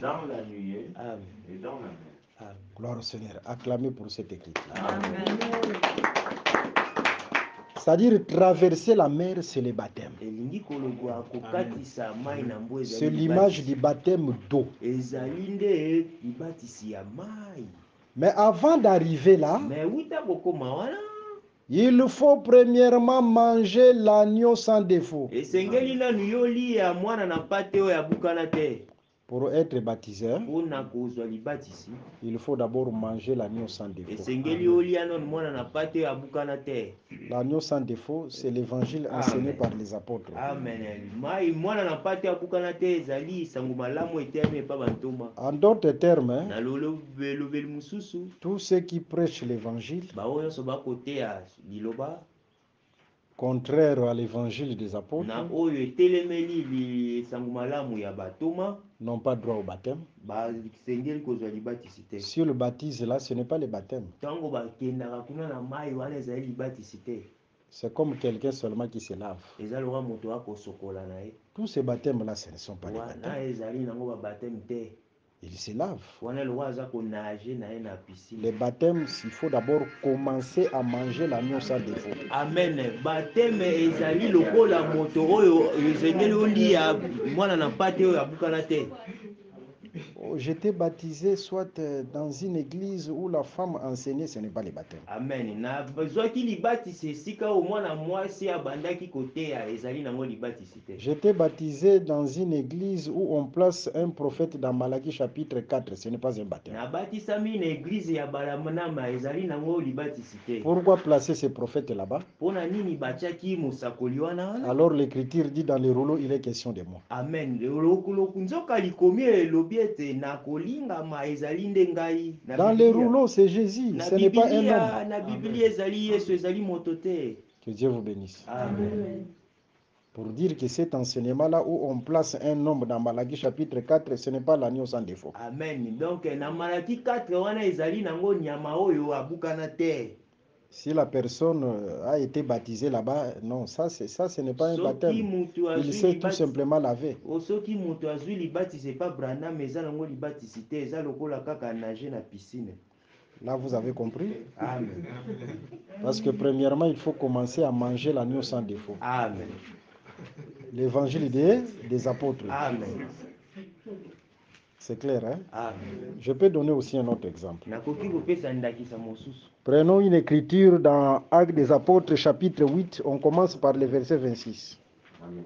dans la nuée et dans la mer.
Gloire au Seigneur. Acclamez pour cette écriture.
Amen.
C'est-à-dire traverser la mer, c'est le baptême. C'est l'image du baptême d'eau. Mais avant d'arriver là, il faut premièrement manger l'agneau sans défaut. Pour être baptisé, il faut d'abord manger l'agneau sans défaut. L'agneau sans défaut, c'est l'évangile enseigné par les apôtres. En d'autres termes, tous ceux qui prêchent l'évangile, contraire à l'évangile des apôtres, n'ont pas droit au baptême. Si le baptise là, ce n'est pas le baptême. C'est comme quelqu'un seulement qui se lave. Tous ces baptêmes là, ce ne sont pas les baptêmes. Il se lave. Les baptêmes, il faut d'abord commencer à manger l'agneau sans défaut.
Amen. Baptême ezali lokola moto oyo ezengeli olia mwana na pate oyo abukana te.
J'étais baptisé soit dans une église où la femme enseignait, ce n'est pas le baptême.
Amen. Na bezwaki libatisi sika o mwana mwasi abandaki koteya ezali nango libatisi te.
J'étais baptisé dans une église où on place un prophète dans Malachie chapitre 4, ce n'est pas un baptême.
Na batisami na église ya Balamanama ezali nango libatisi te.
Pourquoi placer ces prophètes là-bas?
Pona nini batiaki musakoli wana?
Alors l'écriture dit dans les rouleaux, il est question de moi.
Amen. Nzoka likomi elobi ete na kolinga ma ezali nde ngai.
Dans les rouleaux, c'est Jésus, ce n'est pas un homme.
Na Biblia ezali Yesu ezali moto te.
Que Dieu vous bénisse.
Amen.
Pour dire que cet enseignement-là où on place un homme dans Malachie chapitre 4, ce n'est pas l'agneau sans défaut.
Amen. Donc, dans Malachie 4, wana ezali nango nyama oyo abukana te.
Si la personne a été baptisée là-bas, non, ça ce n'est pas un baptême. Il s'est tout simplement lavé.
Soki mutu azui libatise pas Branham eza nango libatisi te, eza lokola kaka nager na piscine.
Là, vous avez compris?
Amen.
Parce que premièrement, il faut commencer à manger l'agneau sans défaut.
Amen.
L'évangile des apôtres.
Amen.
C'est clair, hein?
Amen.
Je peux donner aussi un autre exemple. Prenons une écriture dans Actes des Apôtres, chapitre 8. On commence par le verset 26.
Amen.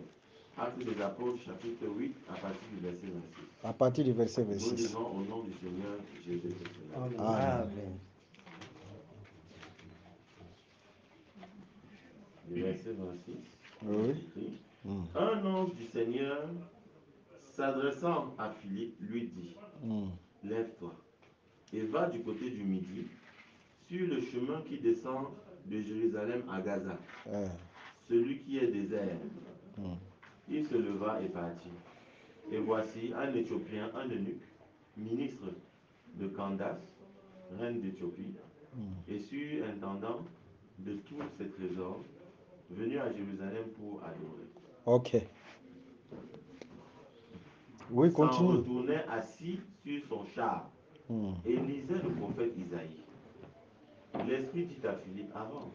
Actes des Apôtres, chapitre 8, à partir du verset 26.
À partir du verset 26.
Nous disons au nom du Seigneur Jésus-Christ.
Amen.
Amen.
Le verset 26.
Oui.
Un ange du Seigneur, s'adressant à Philippe, lui dit, lève-toi et va du côté du midi, sur le chemin qui descend de Jérusalem à Gaza, celui qui est désert. Il se leva et partit. Et voici un Éthiopien, un eunuque, ministre de Candace, reine d'Éthiopie, et surintendant de tous ses trésors, venu à Jérusalem pour adorer.
Ok. Oui, continue.
S'en retournait assis sur son char et lisait le prophète Isaïe. L'Esprit dit à Philippe, avance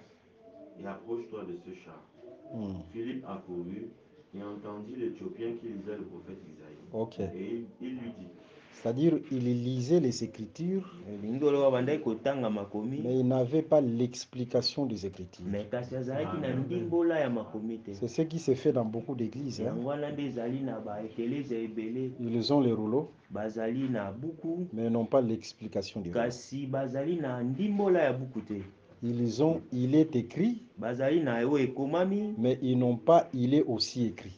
et approche-toi de ce char. Philippe accourut et entendit l'Éthiopien qui lisait le prophète Isaïe. Et il lui dit,
c'est-à-dire, il lisait les Écritures, mais il n'avait pas l'explication des Écritures. C'est ce qui se fait dans beaucoup d'églises. Ils ont les rouleaux, mais n'ont pas l'explication des rouleaux. Il est écrit, mais ils n'ont pas il est aussi écrit.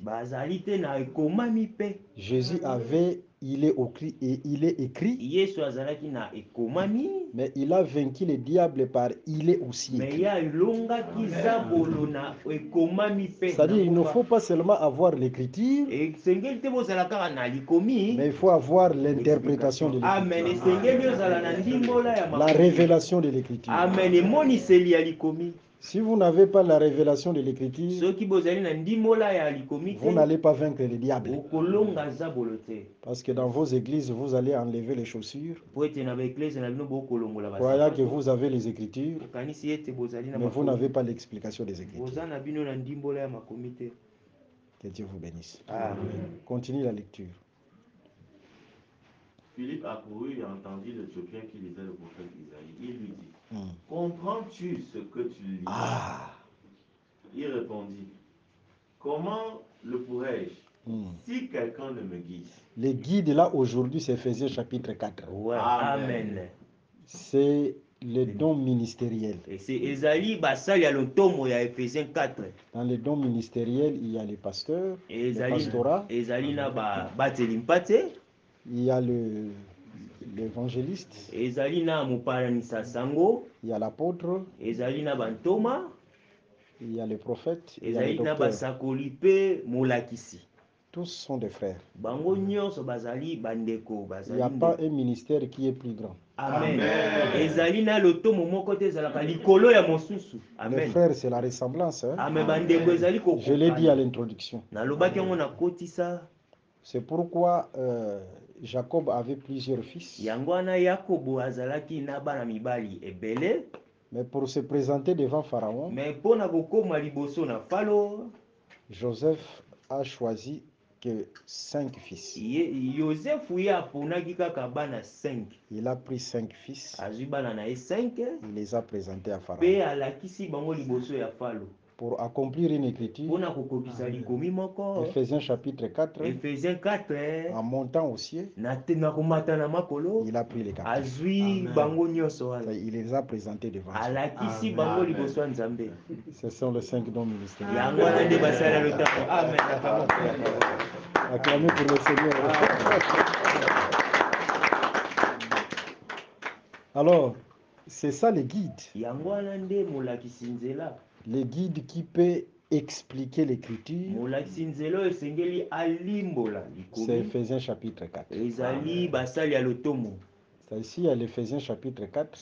Jésus avait il est écrit, mais il a vaincu le diable par il est aussi écrit. C'est-à-dire, il ne faut pas seulement avoir l'écriture, mais il faut avoir l'interprétation de l'écriture, la révélation de l'écriture. Si vous n'avez pas la révélation de l'écriture, vous n'allez pas vaincre le diable. Parce que dans vos églises, vous allez enlever les chaussures, croyant que vous avez les écritures, mais vous n'avez pas l'explication des écritures. Que Dieu vous bénisse. Amen. Continue la lecture.
Philippe accourut et entendit l'Éthiopien qui lisait le prophète Isaïe. Il lui dit, comprends-tu ce que tu lis? Il répondit, comment le pourrais-je si quelqu'un ne me guide?
Le guide là aujourd'hui, c'est Éphésiens chapitre 4.
Ouais. Amen.
C'est le don ministériel.
Et c'est Esaïe basali à l'automne, il y a Éphésiens 4.
Dans le don ministériel, il y a les pasteurs, le pastorat.
Esaïe na batelimpate.
Il y a l'évangéliste.
Esaïe na muparanisa sango.
Il y a l'apôtre.
Esaïe na bantoma.
Il y a les prophètes.
Esaïe na basakolipe molakisi.
Tous sont des frères.
Bango nyonso bazali bandeko
bazali. Il n'y a pas un ministère qui est plus grand.
Amen. Ezali na lotomo moko te ezalaka likolo ya mosusu.
Amen. Les frères, c'est la ressemblance.
Amen. Bandeko ezali kokokana.
Je l'ai dit à l'introduction.
Nalobaki yango na kotisa.
C'est pourquoi Jacob avait plusieurs fils.
Yango na Yakobo azalaki na bana mibali ebele.
Mais pour se présenter devant Pharaon,
mais pona kokoma liboso na Pharaon,
Joseph a choisi que 5 fils.
Joseph ya ponaki kaka bana 5.
Il a pris 5 fils.
Azwi bana na 5.
Il les a présentés à Pharaon.
Pe alakisi bango liboso ya Pharaon.
Pour accomplir une écriture, Éphésiens chapitre 4, en montant au ciel, il a pris les captifs. Il les a présentés devant Dieu. Ce sont les 5 dons ministériels. Acclamez pour le Seigneur. Alors, c'est ça le guide. Le guide qui peut expliquer l'écriture, c'est Éphésiens chapitre 4. C'est ici à l'Éphésiens chapitre 4.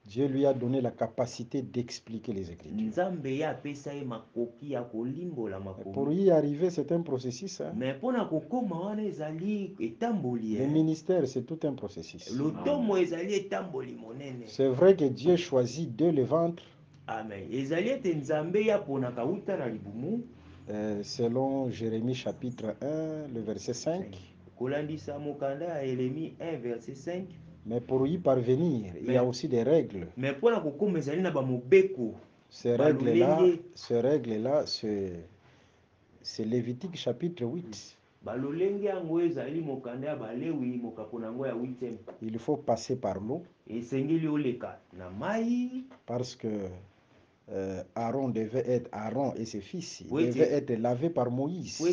Dieu lui a donné la capacité d'expliquer les Écritures. Pour y arriver, c'est un processus. Le ministère, c'est tout un processus. C'est vrai que Dieu choisit de le ventre. Selon Jérémie chapitre 1, le verset 5. Mais pour y parvenir, il y a aussi des règles. Ces règles-là, c'est Lévitique chapitre 8. Il faut passer par l'eau. Parce que Aaron et ses fils devaient être lavés par Moïse.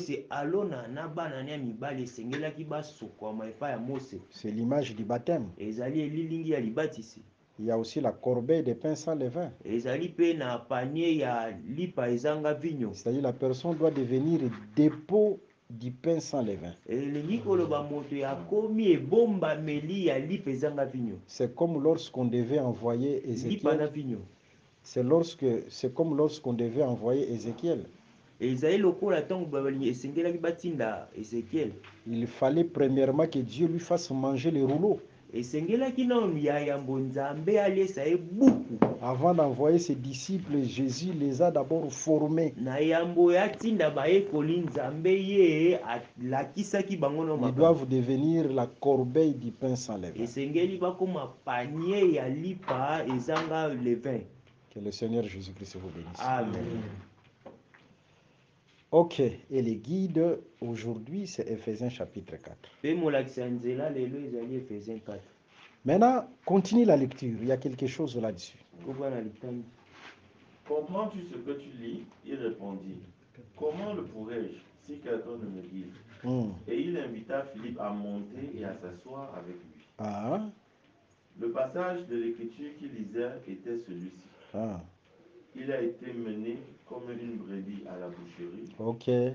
C'est l'image du baptême. Il y a aussi la corbeille des pains sans levain. C'est-à-dire la personne doit devenir dépôt du pain sans levain. C'est comme lorsqu'on devait envoyer Ézéchiel. C'est comme lorsqu'on devait envoyer Ézéchiel. Il fallait premièrement que Dieu lui fasse manger les rouleaux. Avant d'envoyer ses disciples, Jésus les a d'abord formés. Ils doivent devenir la corbeille du pain sans levain. Que le Seigneur Jésus-Christ vous bénisse.
Amen.
Ok, et le guide aujourd'hui, c'est Éphésiens chapitre 4. Maintenant, continue la lecture, il y a quelque chose là-dessus.
Comprends-tu ce que tu lis? Il répondit, comment le pourrais-je si quelqu'un ne me guide? Et il invita Philippe à monter et à s'asseoir avec lui. Le passage de l'écriture qu'il lisait était celui-ci. Il a été mené comme une brebis à la boucherie.
Ok.
Et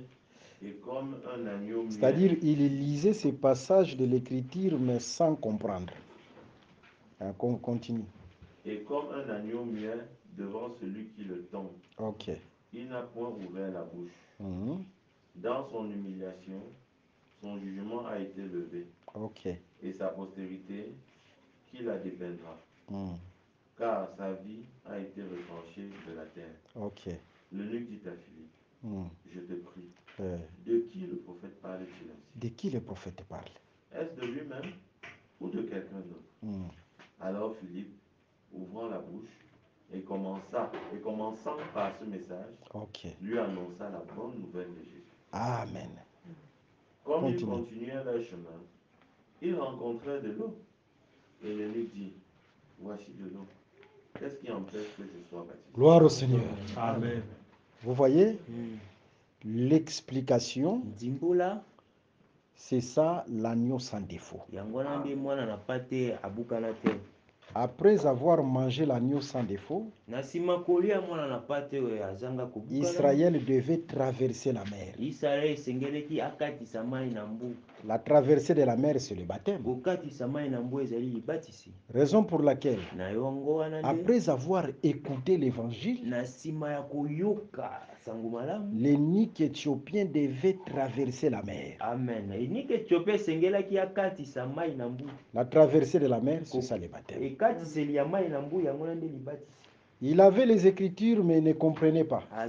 comme un agneau muet.
C'est-à-dire, il lisait ces passages de l'écriture, mais sans comprendre. On continue.
Et comme un agneau muet devant celui qui le tombe.
Ok.
Il n'a point ouvert la bouche. Dans son humiliation, son jugement a été levé.
Ok.
Et sa postérité, qui la dépeindra. Car sa vie a été retranchée de la terre.
Ok.
L'eunuque dit à Philippe, je te prie, de qui le prophète parle-t-il ainsi?
De qui le prophète parle?
Est-ce de lui-même ou de quelqu'un d'autre? Alors Philippe, ouvrant la bouche, et commençant par ce message, lui annonça la bonne nouvelle de Jésus.
Amen.
Comme ils continuaient leur chemin, ils rencontrèrent de l'eau. Et l'eunuque dit, voici de l'eau. Qu'est-ce qui empêche que je sois baptisé?
Gloire au Seigneur.
Amen.
Vous voyez, l'explication, c'est ça l'agneau sans défaut. Après avoir mangé l'agneau sans défaut, Israël devait traverser la mer. La traversée de la mer, c'est le baptême. Raison pour laquelle, après avoir écouté l'évangile, l'eunuque éthiopien devait traverser la mer.
Amen.
La traversée de la mer, c'est ça le baptême. Il avait les écritures, mais il ne comprenait pas. En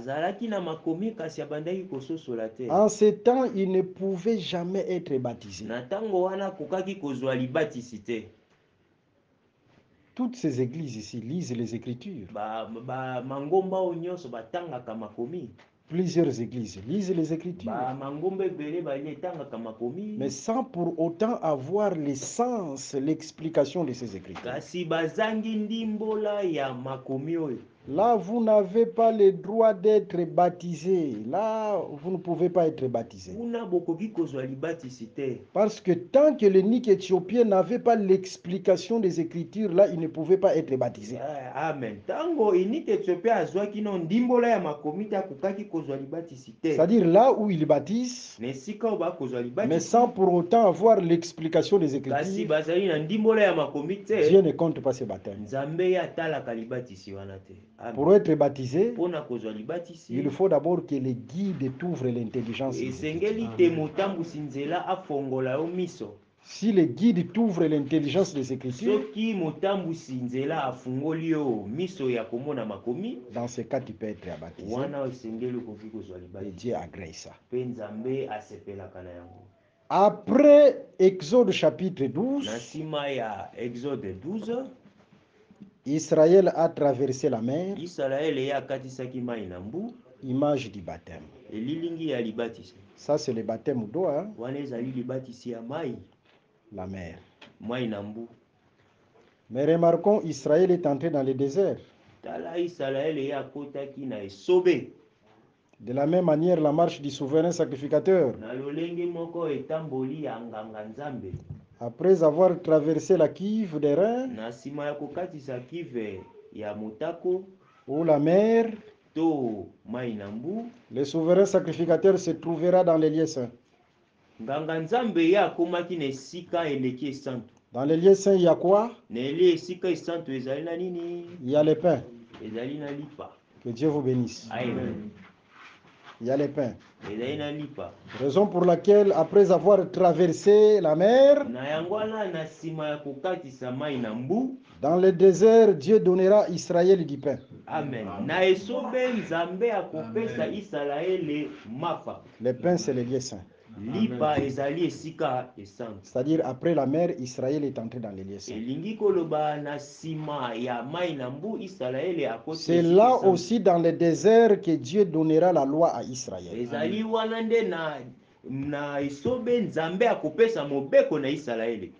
ce temps, il ne pouvait jamais être baptisé. Toutes ces églises ici lisent les écritures. Plusieurs églises lisent les écritures. Mais sans pour autant avoir le sens, l'explication de ces écritures. Là, vous n'avez pas le droit d'être baptisé. Là, vous ne pouvez pas être baptisé. Parce que tant que l'eunuque éthiopien n'avait pas l'explication des Écritures, là, il ne pouvait pas être baptisé.
Amen.
C'est-à-dire là où il baptise, mais sans pour autant avoir l'explication des Écritures, Dieu ne compte pas ce baptême. Pour être baptisé, il faut d'abord que les guides t'ouvrent l'intelligence. Si les guides t'ouvrent l'intelligence des Écritures, dans ce cas, tu peux être baptisé. Et Dieu agrée ça. Après Exode chapitre 12, Israël a traversé la mer, image du baptême. Ça, c'est le baptême d'eau, hein? La mer. Mais remarquons, Israël est entré dans le désert. De la même manière, la marche du souverain sacrificateur. Après avoir traversé la cuve des reins, ou la mer, le souverain sacrificateur se trouvera dans les lieux saints. Dans les lieux saints, il y a quoi? Il y a le pain. Que Dieu vous bénisse.
Amen.
Il y a les pains. Raison pour laquelle, après avoir traversé la mer, dans le désert, Dieu donnera à Israël du pain.
Amen.
Le pain, c'est le lieu saint. C'est-à-dire, après la mer, Israël est entré dans les lieux saints. C'est là aussi dans le désert que Dieu donnera la loi à Israël.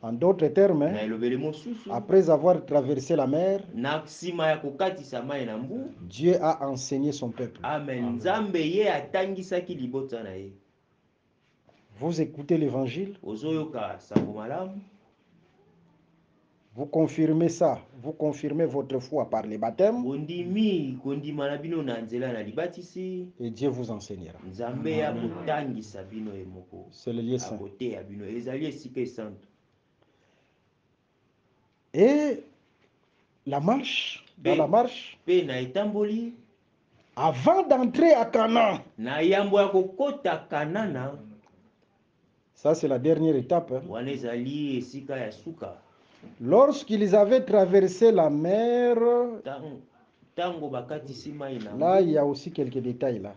En d'autres termes, après avoir traversé la mer, Dieu a enseigné son peuple.
Amen.
Vous écoutez l'évangile, vous confirmez ça, vous confirmez votre foi par les baptêmes, et Dieu vous enseignera. C'est le lieu saint. Et la marche, dans la marche, avant d'entrer à Canaan, ça c'est la dernière étape. Lorsqu'ils avaient traversé la mer, là il y a aussi quelques détails là.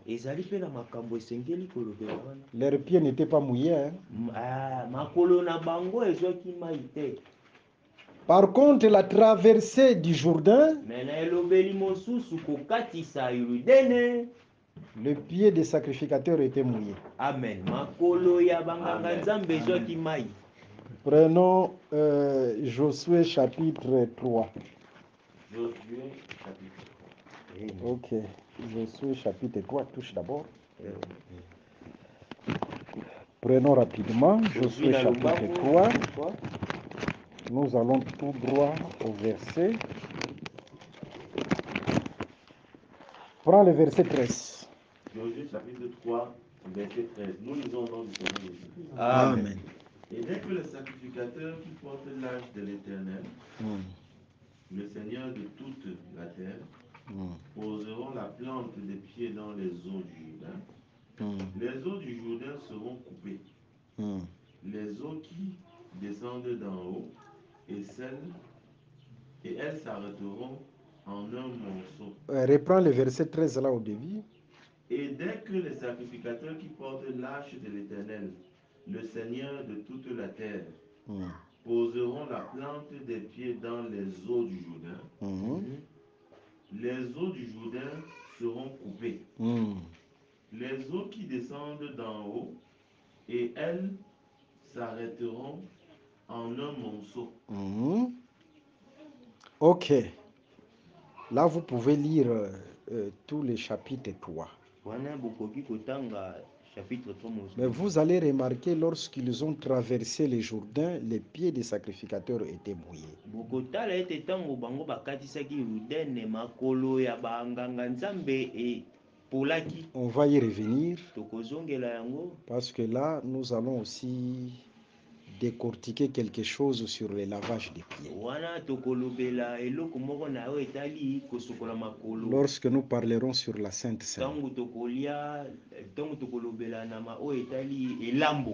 Leurs pieds n'étaient pas mouillés. Par contre, la traversée du Jourdain, le pied des sacrificateurs était mouillé.
Amen.
Prenons Josué chapitre 3.
Josué chapitre
3. Ok. Josué chapitre 3, touche d'abord. Prenons rapidement Josué chapitre 3. Nous allons tout droit au verset. Prends le verset 13.
Josué chapitre 3, verset 13. Nous lisons au nom du Seigneur Jésus.
Amen.
Et dès que le sacrificateur qui porte l'âge de l'Éternel, le Seigneur de toute la terre, poseront la plante des pieds dans les eaux du Jourdain, les eaux du Jourdain seront coupées. Les eaux qui descendent d'en haut, et elles s'arrêteront en un monceau.
Reprends le verset 13 là au début.
Et dès que les sacrificateurs qui portent l'arche de l'Éternel, le Seigneur de toute la terre, poseront la plante des pieds dans les eaux du Jourdain, les eaux du Jourdain seront coupées. Les eaux qui descendent d'en haut, et elles s'arrêteront en un monceau.
Ok. Là, vous pouvez lire tous les chapitres 3. Mais vous allez remarquer, lorsqu'ils ont traversé le Jourdain, les pieds des sacrificateurs étaient mouillés. On va y revenir, parce que là, nous allons aussi décortiquer quelque chose sur le lavage des pieds. Lorsque nous parlerons sur la Sainte Seine,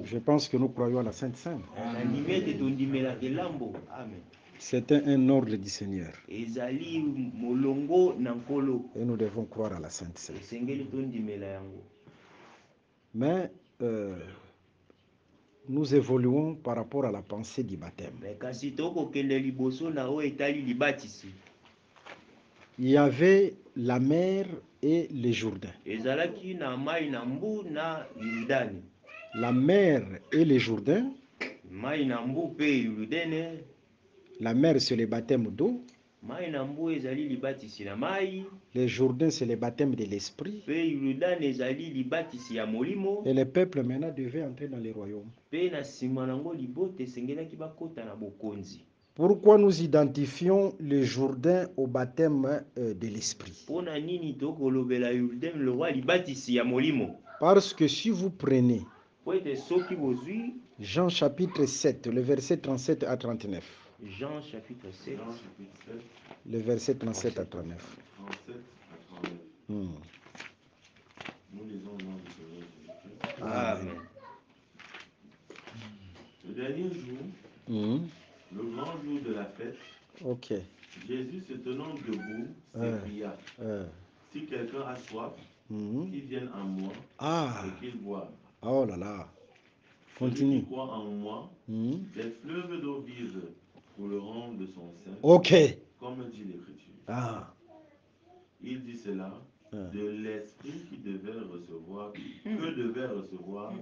je pense que nous croyons à la Sainte Seine. C'était un ordre du Seigneur. Et nous devons croire à la Sainte Seine. Mais nous évoluons par rapport à la pensée du baptême. Il y avait la mer et le Jourdain. La mer et le Jourdain. La mer, c'est le baptême d'eau. Le Jourdain, c'est le baptême de l'esprit. Et le peuple maintenant devait entrer dans le royaume. Pourquoi nous identifions le Jourdain au baptême de l'esprit? Parce que si vous prenez Jean chapitre 7, le verset 37 à 39.
Jean chapitre 7.
Le verset 37 à 39.
37 à 39. Nous lisons au nom
Amen.
Le dernier jour, le grand jour de la fête, Jésus se tenant debout s'écria, si quelqu'un a soif, qu'il vienne en moi et qu'il boive.
Oh là là.
Celui
Continue.
qui croit en moi, des fleuves d'eau vive couleront de son sein, comme dit l'Écriture. Il dit cela de l'Esprit qui devait recevoir, que devaient recevoir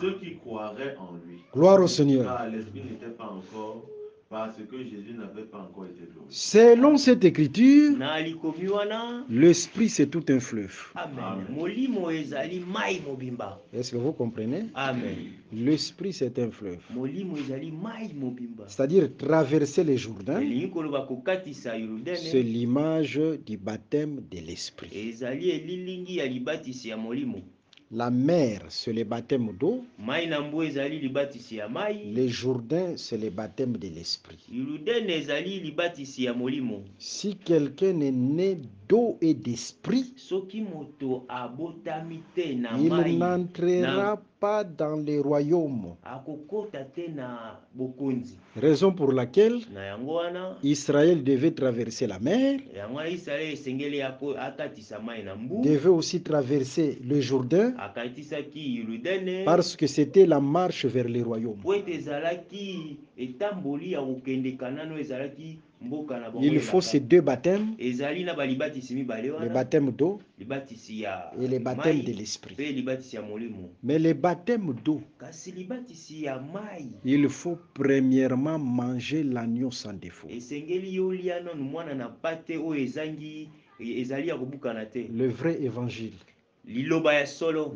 ceux qui croiraient en lui.
Gloire au Seigneur.
Car l'Esprit n'était pas encore, parce que Jésus n'avait pas encore été glorifié.
Selon cette écriture, l'Esprit c'est tout un fleuve.
Amen.
Est-ce que vous comprenez?
Amen.
L'Esprit c'est un fleuve. C'est-à-dire traverser les Jourdains, c'est l'image du baptême de l'Esprit. La mer, c'est le baptême d'eau. Les Jourdains, c'est le baptême de l'Esprit. Si quelqu'un est né d'eau et d'esprit, il n'entrera pas dans les royaumes. Raison pour laquelle Israël devait traverser la mer, devait aussi traverser le Jourdain, parce que c'était la marche vers les royaumes. Il faut ces deux baptêmes, le baptême d'eau et le baptême de l'esprit. Mais le baptême d'eau, il faut premièrement manger l'agneau sans défaut. Le vrai évangile,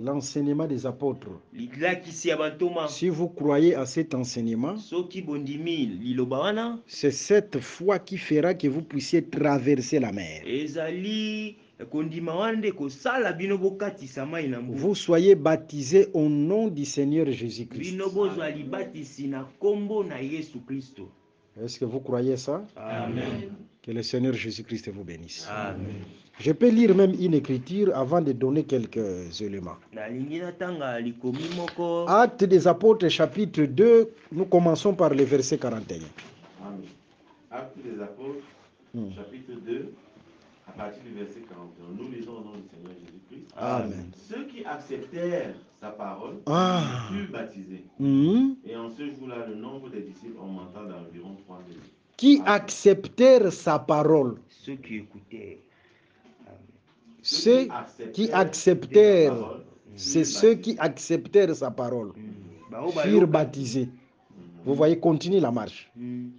l'enseignement des apôtres. Si vous croyez à cet enseignement, c'est cette foi qui fera que vous puissiez traverser la mer. Vous soyez baptisés au nom du Seigneur Jésus-Christ. Est-ce que vous croyez ça?
Amen.
Que le Seigneur Jésus-Christ vous bénisse.
Amen.
Je peux lire même une écriture avant de donner quelques éléments. Actes des Apôtres, chapitre 2, nous commençons par le verset 41.
Amen. Actes des Apôtres, chapitre 2, à partir du verset 41. Nous lisons au nom du Seigneur Jésus-Christ.
Amen.
Ceux qui acceptèrent sa parole furent baptisés. Et en ce jour-là, le nombre des disciples augmenta d'environ 3000.
Qui acceptèrent sa parole.
Ceux qui écoutaient.
Ceux qui acceptèrent, c'est ceux qui acceptèrent sa parole, furent baptisés. Vous voyez, continue la marche.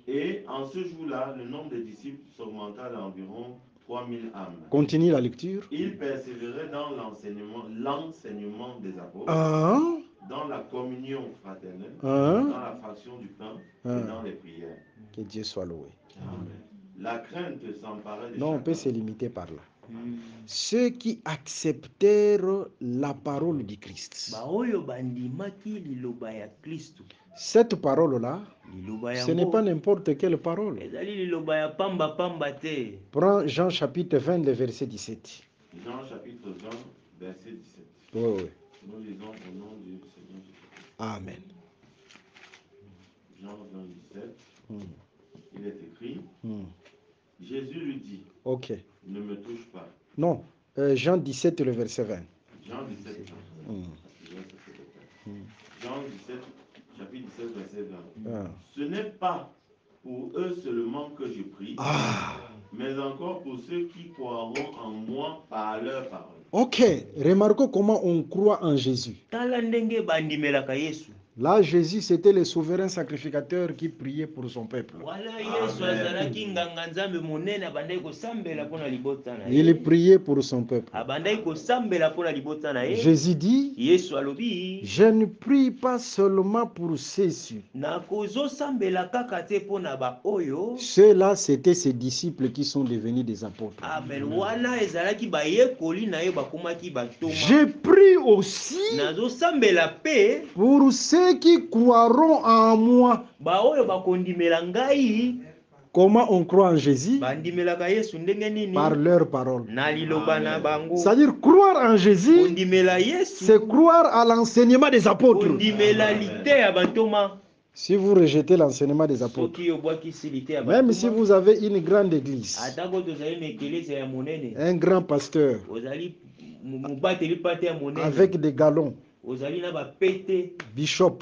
Et en ce jour-là, le nombre des disciples s'augmenta d'environ 3000 âmes.
Continue la lecture.
Ils persévéraient dans l'enseignement des apôtres, dans la communion fraternelle, dans la fraction du pain et dans les prières.
Que Dieu soit loué.
Amen. La crainte s'emparait de
Non, on
chacun.
peut se limiter par là. Ceux qui acceptèrent la parole du Christ. Cette parole-là, ce n'est pas n'importe quelle parole. Prends Jean chapitre 20, le verset 17.
Jean chapitre 20, verset 17.
Oui.
Nous lisons au nom du Seigneur Jésus.
Amen.
Jean 20, 17. Il est écrit, Jésus lui dit, ne me touche pas.
Non, Jean 17, le verset 20.
Jean 17, Jean 17, chapitre 17, verset 20. Ce n'est pas pour eux seulement que je prie, mais encore pour ceux qui croiront en moi par leur parole. Remarquons comment on croit en Jésus. Là, Jésus, c'était le souverain sacrificateur qui priait pour son peuple. Il priait pour son peuple. Jésus dit, je ne prie pas seulement pour ceux-ci. Ceux-là, c'était ses disciples qui sont devenus des apôtres. Je prie aussi pour ceux qui croiront en moi
Comment on croit en Jésus? Par leur parole. C'est-à-dire croire en Jésus, c'est croire à l'enseignement des apôtres. Si vous rejetez l'enseignement des apôtres, même si vous avez une grande église, un grand pasteur, avec des galons, bishop,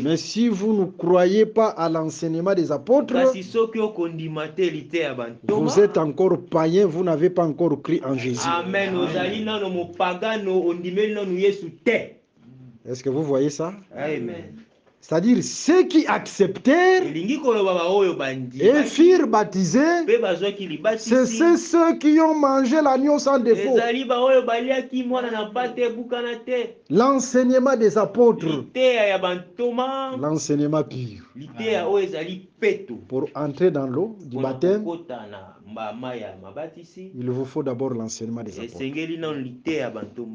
mais si vous ne croyez pas à l'enseignement des apôtres, vous êtes encore païen, vous n'avez pas encore cru en Jésus. Est-ce que vous voyez ça?
Amen.
C'est-à-dire ceux qui acceptèrent et furent baptisés, c'est ceux qui ont mangé l'agneau sans défaut. L'enseignement des apôtres, l'enseignement pur. Pour entrer dans l'eau du baptême, il vous faut d'abord l'enseignement des apôtres.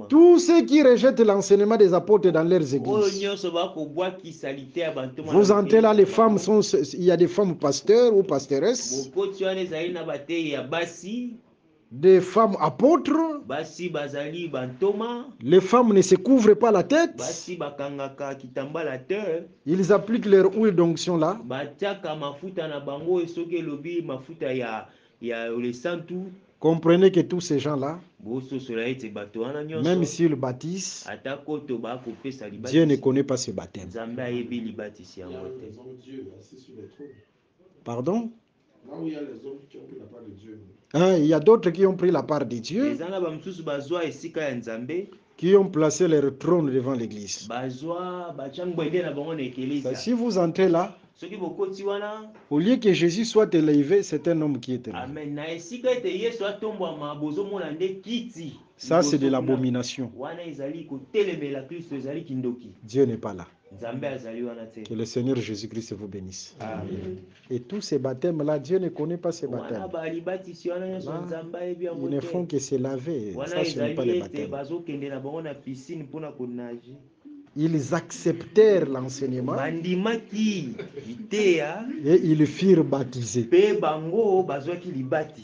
Tous ceux qui rejettent l'enseignement des apôtres dans leurs églises, vous entrez là, les femmes sont, il y a des femmes pasteurs ou pasteuresses, des femmes apôtres. Les femmes ne se couvrent pas la tête. Ils appliquent leur huile d'onction là. Comprenez que tous ces gens-là, même s'ils baptisent, Dieu ne connaît pas ce baptême. Pardon? Il y a d'autres qui ont pris la part de Dieu, qui ont placé leur trône devant l'église. Si vous entrez là, au lieu que Jésus soit élevé, c'est un homme qui est élevé. Ça, c'est de l'abomination. Dieu n'est pas là. Que le Seigneur Jésus-Christ vous bénisse. Amen. Et tous ces baptêmes-là, Dieu ne connaît pas ces baptêmes. Ils ne font que se laver. Ça, ce n'est pas les baptêmes. Ils acceptèrent l'enseignement et ils furent baptisés.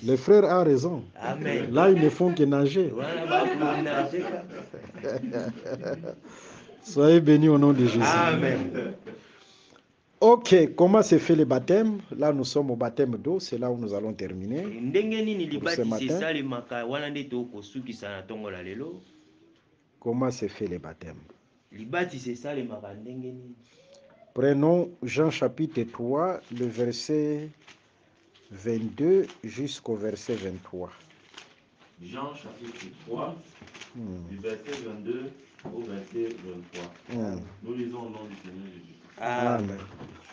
Le frère a raison. Amen. Là, ils ne font que nager. Soyez bénis au nom de Jésus.
Amen.
Ok, comment se fait le baptême? Là, nous sommes au baptême d'eau. C'est là où nous allons terminer pour ce matin. Comment se fait le baptême? Prenons Jean chapitre 3, le verset 22 jusqu'au verset 23.
Jean chapitre 3, du verset 22 au verset 23. Nous lisons au nom du Seigneur Jésus.
Amen.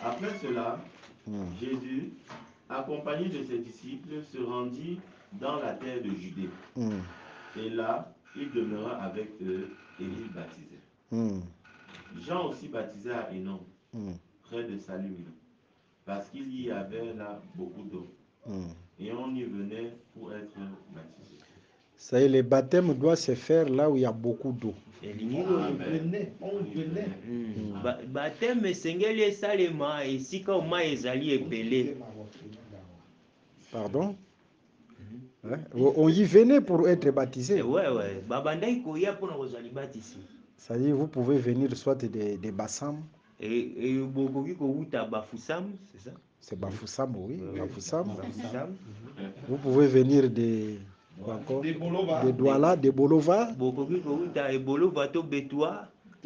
Après cela, Jésus, accompagné de ses disciples, se rendit dans la terre de Judée. Et là, il demeura avec eux et il baptisait. Jean aussi baptisait à Hénon, près de Salim, parce qu'il y avait là beaucoup d'eau. Et on y venait pour être baptisé.
Ça y est, le baptême doit se faire là où il y a beaucoup d'eau. Pardon? On y venait pour être baptisé. C'est-à-dire vous pouvez venir soit des Bassam. C'est Bafoussam, oui. Bafoussam. Vous pouvez venir des Douala, des Bolova,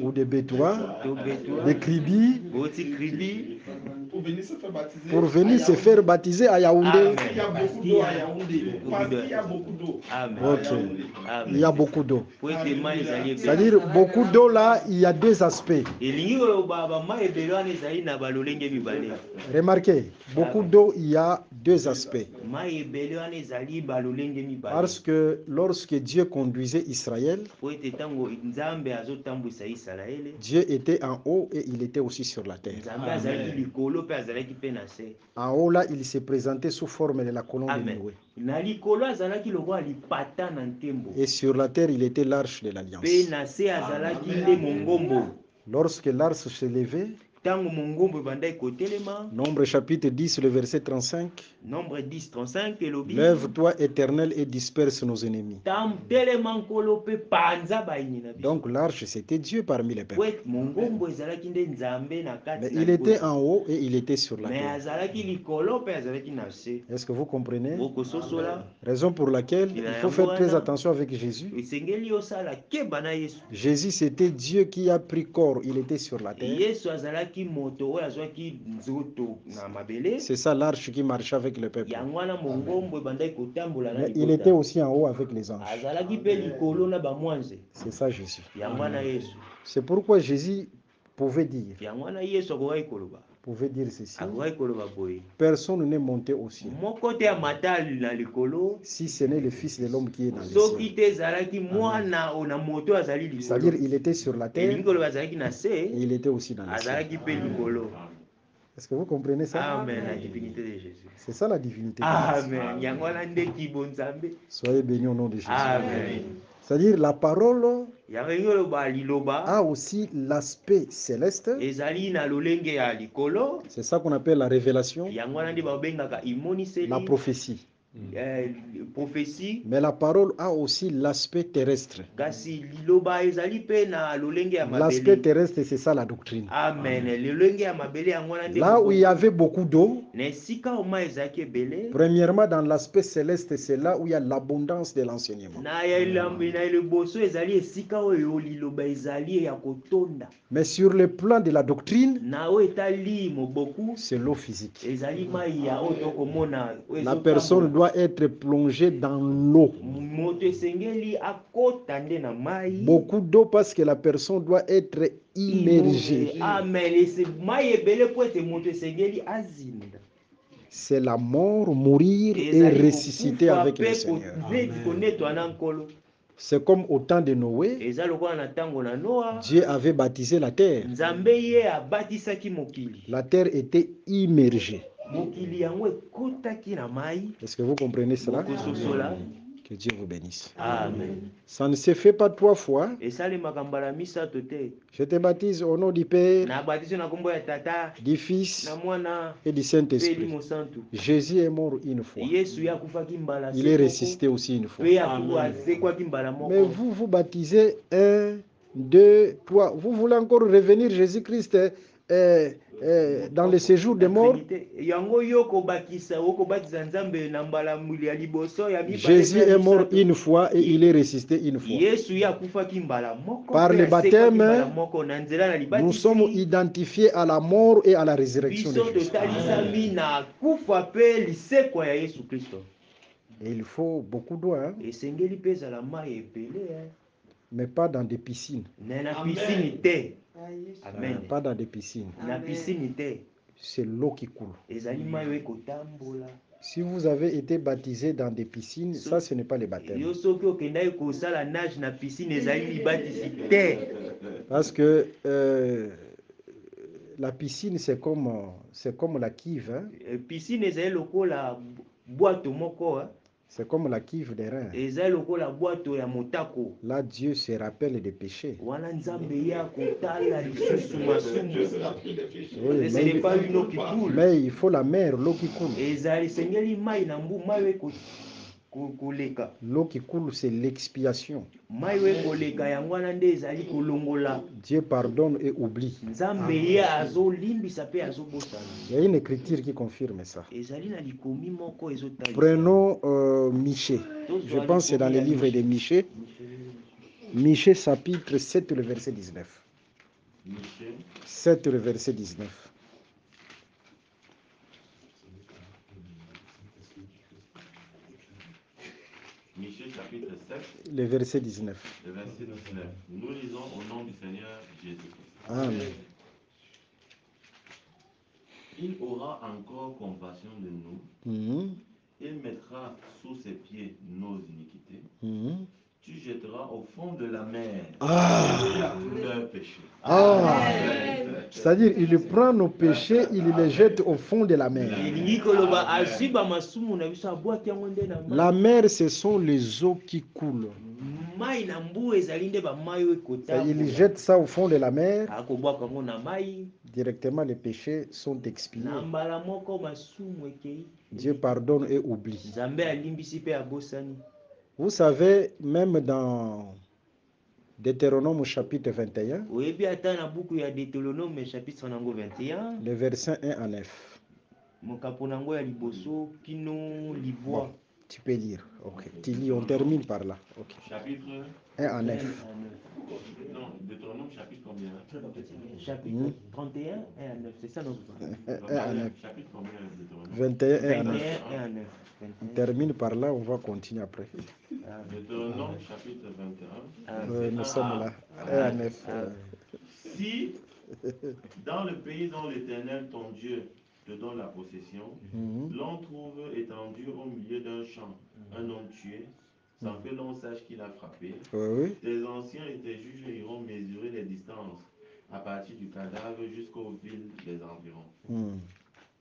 ou des Bétois, des Kribi, pour venir se faire baptiser à Yaoundé. Il y a beaucoup d'eau. C'est-à-dire, beaucoup d'eau là, il y a deux aspects. Remarquez, beaucoup d'eau, il y a deux aspects. Parce que lorsque Dieu conduisait Israël, Dieu était en haut et il était aussi sur la terre. En haut là, il s'est présenté sous forme de la colonne de Noé. Et sur la terre, il était l'arche de l'alliance. Lorsque l'arche se levait, Nombre chapitre 10, le verset 35.
Nombre 10, 35.
Lève-toi, Éternel, et disperse nos ennemis. Donc l'arche, c'était Dieu parmi les peuples. Mais il était en haut et il était sur la terre. Est-ce que vous comprenez? Raison pour laquelle il faut faire très attention avec Jésus. Jésus, c'était Dieu qui a pris corps. Il était sur la terre. C'est ça l'arche qui marchait avec le peuple. Mais il était aussi en haut avec les anges. C'est ça Jésus. C'est pourquoi Jésus pouvait dire ceci. Personne n'est monté au ciel si ce n'est le Fils de l'homme qui est dans le ciel. C'est-à-dire il était sur la terre et il était aussi dans le ciel. Est-ce que vous comprenez ça?
Amen. La divinité de Jésus.
C'est ça la divinité de
Jésus.
Soyez bénis au nom de Jésus.
Amen.
C'est-à-dire la parole a aussi l'aspect céleste. C'est ça qu'on appelle la révélation, la prophétie. Mais la parole a aussi l'aspect terrestre. L'aspect terrestre, c'est ça la doctrine.
Amen.
Là où il y avait beaucoup d'eau, premièrement dans l'aspect céleste, c'est là où il y a l'abondance de l'enseignement. Mais sur le plan de la doctrine, c'est l'eau physique. La personne doit être plongée dans l'eau. Beaucoup d'eau parce que la personne doit être immergée. C'est la mort, mourir et ressusciter avec le Seigneur. C'est comme au temps de Noé, Dieu avait baptisé la terre. La terre était immergée. Est-ce que vous comprenez cela? Que Dieu vous bénisse.
Amen.
Ça ne se fait pas 3 fois. Je te baptise au nom du Père, du Fils et du Saint-Esprit. Jésus est mort une fois. Il est ressuscité aussi une fois. Mais vous vous baptisez 1, 2, 3. Vous voulez encore revenir Jésus-Christ dans le séjour des morts. Jésus est mort une fois et il est ressuscité une fois. Par le baptême, nous sommes identifiés à la mort et à la résurrection de Jésus. Et il faut beaucoup d'eau, hein? Mais pas dans des piscines.
Amen.
Pas dans des piscines. C'est l'eau qui coule. Si vous avez été baptisé dans des piscines, ça ce n'est pas le baptême. Parce que la piscine c'est comme la cuve. Hein? C'est comme la cuve des reins. Là, Dieu se rappelle des péchés. Oui, mais il faut la mer, l'eau qui coule. L'eau qui coule, c'est l'expiation. Dieu pardonne et oublie. Il y a une écriture qui confirme ça. Prenons Michée. Je pense que c'est dans les livres de Michée. Michée chapitre 7, le verset 19. 7, le verset 19.
Michée chapitre 7,
le verset 19.
Le verset 19. Nous lisons au nom du Seigneur Jésus-Christ.
Amen.
Il aura encore compassion de nous. Il mettra sous ses pieds nos iniquités. Tu jetteras au fond de la mer leurs péchés.
C'est-à-dire, il prend nos péchés, il les jette au fond de la mer. La mer, ce sont les eaux qui coulent. Il jette ça au fond de la mer. directement les péchés sont expiés. Dieu pardonne et oublie. Vous savez, même dans Deutéronome chapitre 21, le verset 1 à 9. Bon, tu peux lire. Ok. Tu lis, on termine par là. Ok.
Chapitre
1 à 9.
Non, Deutéronome chapitre combien?
Chapitre 31, 1 à 9. C'est ça notre
1 à 9.
Chapitre combien Deutéronome?
21, 1 à 9.
1 à 9.
On termine par là, on va continuer après.
Deutéronome chapitre 21.
Nous sommes là. 1 à 9.
Si dans le pays dont l'Éternel ton Dieu te donne la possession, l'on trouve étendu au milieu d'un champ un homme tué, sans que l'on sache qui l'a frappé, tes anciens et tes juges iront mesurer les distances à partir du cadavre jusqu'aux villes des environs.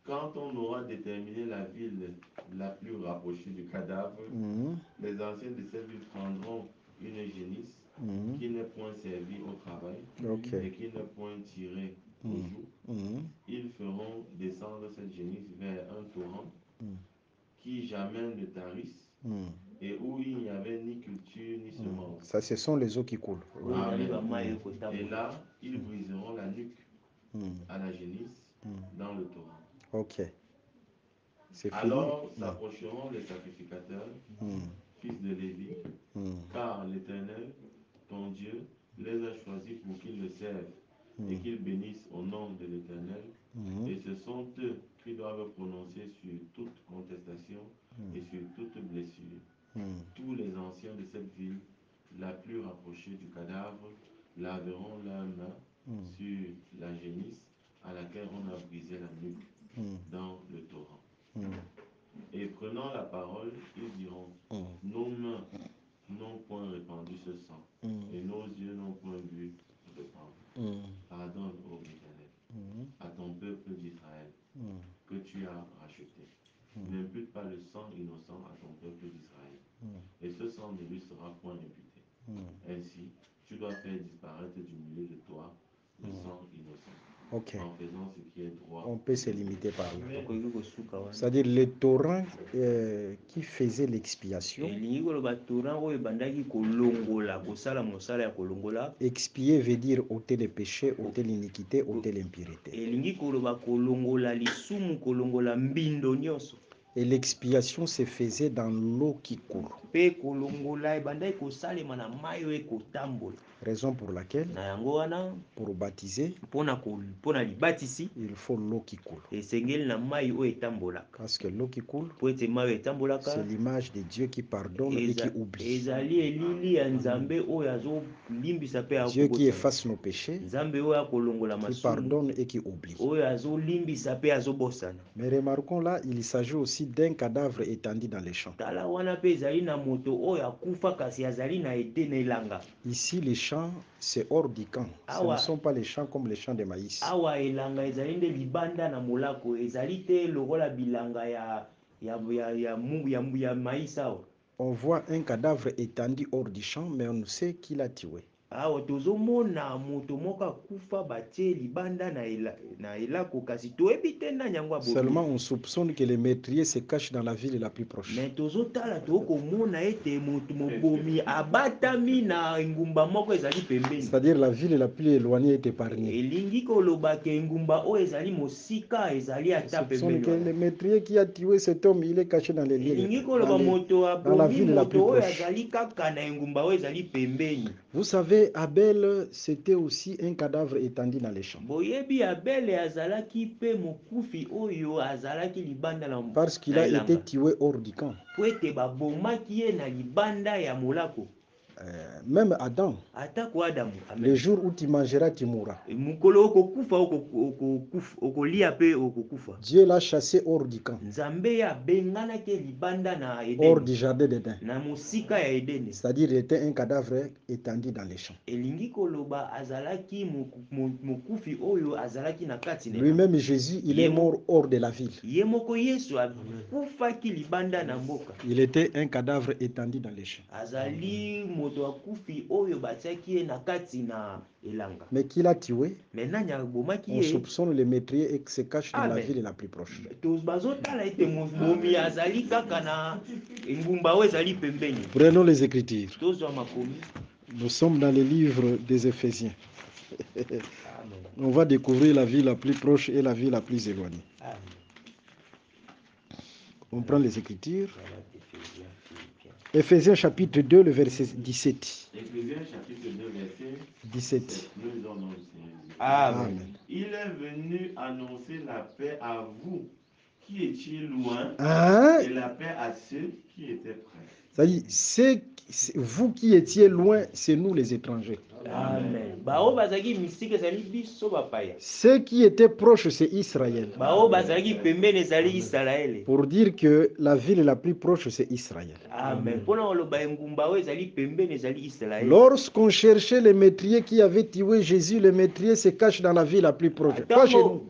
Quand on aura déterminé la ville la plus rapprochée du cadavre, les anciens de cette ville prendront une génisse qui n'est point servie au travail et qui n'est point tirée au joug. Ils feront descendre cette génisse vers un torrent qui jamais ne tarisse et où il n'y avait ni culture ni semence.
Ça, ce sont les eaux qui coulent.
Et là, ils briseront la nuque à la génisse dans le torrent.
Ok.
Alors s'approcheront les sacrificateurs, fils de Lévi, car l'Éternel, ton Dieu, les a choisis pour qu'ils le servent et qu'ils bénissent au nom de l'Éternel. Et ce sont eux qui doivent prononcer sur toute contestation et sur toute blessure. Tous les anciens de cette ville, la plus rapprochée du cadavre, laveront leurs mains sur la génisse à laquelle on a brisé la nuque dans le torrent. Et prenant la parole, ils diront, nos mains n'ont point répandu ce sang, et nos yeux n'ont point vu répandre. Pardonne, ô Éternel, à ton peuple d'Israël, que tu as racheté. N'impute pas le sang innocent à ton peuple d'Israël, et ce sang ne lui sera point imputé. Ainsi, tu dois faire disparaître du milieu de toi le sang innocent.
Ok.
En faisant ce qui est droit.
On peut se limiter par là. C'est-à-dire le torrent qui faisait l'expiation. Expier veut dire ôter les péchés, ôter l'iniquité, ôter l'impureté. Et l'expiation se faisait dans l'eau qui coule. Raison pour laquelle, pour baptiser, il faut l'eau qui coule. Parce que l'eau qui coule, c'est l'image de Dieu qui pardonne et qui oublie. Dieu qui efface nos péchés, qui pardonne et qui oublie. Mais remarquons là, il s'agit aussi d'un cadavre étendu dans les champs. Ici, les champs, c'est hors du camp. Ce ne sont pas les champs comme les champs de maïs. On voit un cadavre étendu hors du champ, mais on sait qui l'a tué. Seulement on soupçonne que le meurtrier se cache dans la ville la plus proche. C'est-à-dire la ville la plus éloignée est épargnée. On soupçonne que le meurtrier qui a tué cet homme, il est caché dans les lieux, dans la ville la plus proche. Vous savez, Abel, c'était aussi un cadavre étendu dans les champs. Parce qu'il a été tué hors du camp. Même Adam, le jour où tu mangeras, tu mourras. Dieu l'a chassé hors du camp, hors du jardin d'Éden. C'est-à-dire qu'il était un cadavre étendu dans les champs. Lui-même, Jésus, il est mort hors de la ville. Il était un cadavre étendu dans les champs. Mais qui l'a tué? On soupçonne le métrier et se cache dans la ville la plus proche. Prenons les Écritures. Nous sommes dans le livre des Éphésiens. On va découvrir la ville la plus proche et la ville la plus éloignée. On prend les Écritures. Éphésiens chapitre 2, le verset 17.
Éphésiens chapitre 2, verset
17.
Nous lisons au nom du Seigneur Jésus.
Amen.
Il est venu annoncer la paix à vous qui étiez loin et la paix à ceux qui étaient près.
C'est-à-dire, vous qui étiez loin, c'est nous les étrangers.
Amen.
Ceux qui étaient proches, c'est Israël. Pour dire que la ville la plus proche, c'est Israël.
Amen.
Lorsqu'on cherchait les métriers qui avaient tué Jésus, les métriers se cachent dans la ville la plus proche. Pas chez nous.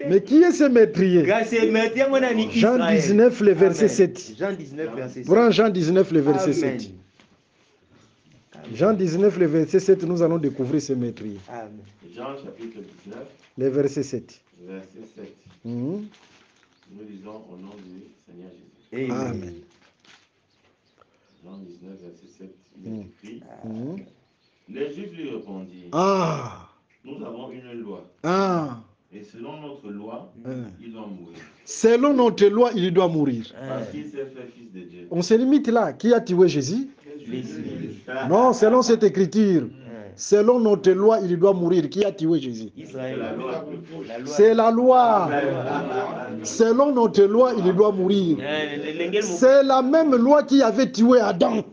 Mais qui est ce métrier? Jean 19, le verset 7.
Jean 19, verset 7.
Prends Jean 19, le verset 7. Jean 19, le verset 7, nous allons découvrir ce métrier.
Amen. Jean chapitre 19,
le verset 7.
Verset 7. Nous lisons au nom du Seigneur Jésus.
Amen.
Jean 19, verset 7, il est écrit. Les Juifs lui répondirent. Nous avons une loi. Et selon notre loi, il doit mourir.
Selon notre loi, il doit mourir.
Parce qu'il s'est fait fils de Dieu.
On se limite là. Qui a tué Jésus? Non, selon cette écriture. Selon notre loi, il doit mourir. Qui a tué Jésus? C'est la loi. Selon notre loi, il doit mourir. C'est la même loi qui avait tué Adam.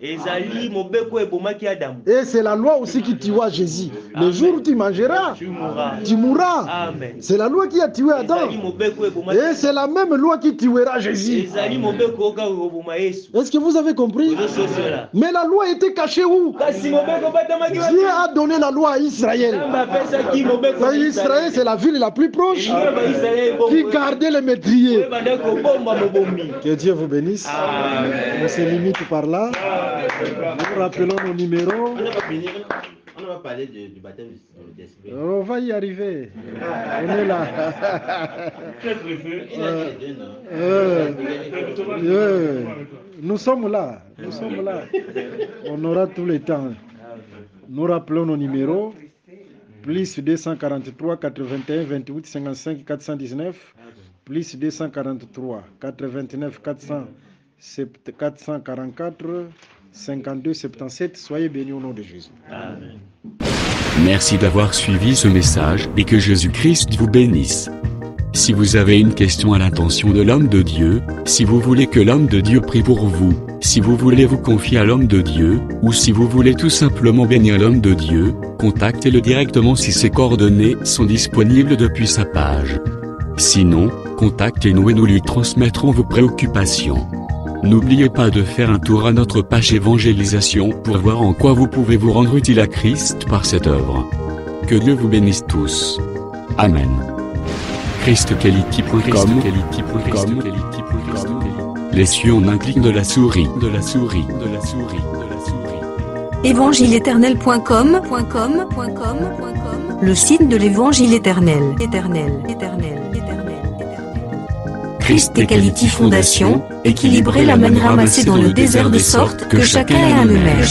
Et c'est la loi aussi qui tua Jésus. Le jour où tu mangeras, tu mourras. C'est la loi qui a tué Adam. Et c'est la même loi qui tuera Jésus. Est-ce que vous avez compris? Mais la loi était cachée où? Dieu a donné la loi à Israël. Israël, c'est la ville la plus proche qui gardait les métriers. Que Dieu vous bénisse. On se limite par là. Nous rappelons nos numéros.
On va parler du baptême d'esprit.
On va y arriver. On est là. Nous sommes là. Nous sommes là. On aura tout le temps. Nous rappelons nos numéros. Plus 243 81 28 55 419. Plus 243 89 444 52 77. Soyez bénis au nom de Jésus.
Amen.
Merci d'avoir suivi ce message et que Jésus-Christ vous bénisse. Si vous avez une question à l'intention de l'homme de Dieu, si vous voulez que l'homme de Dieu prie pour vous, si vous voulez vous confier à l'homme de Dieu, ou si vous voulez tout simplement bénir l'homme de Dieu, contactez-le directement si ses coordonnées sont disponibles depuis sa page. Sinon, contactez-nous et nous lui transmettrons vos préoccupations. N'oubliez pas de faire un tour à notre page évangélisation pour voir en quoi vous pouvez vous rendre utile à Christ par cette œuvre. Que Dieu vous bénisse tous. Amen. ChristQuality.com. Les cieux en un clic de la souris.
Évangile-éternel.com. Le site de l'Évangile éternel. Christ Equality Fondation, équilibrer la manne ramassée dans le désert de sorte que chacun ait un numère.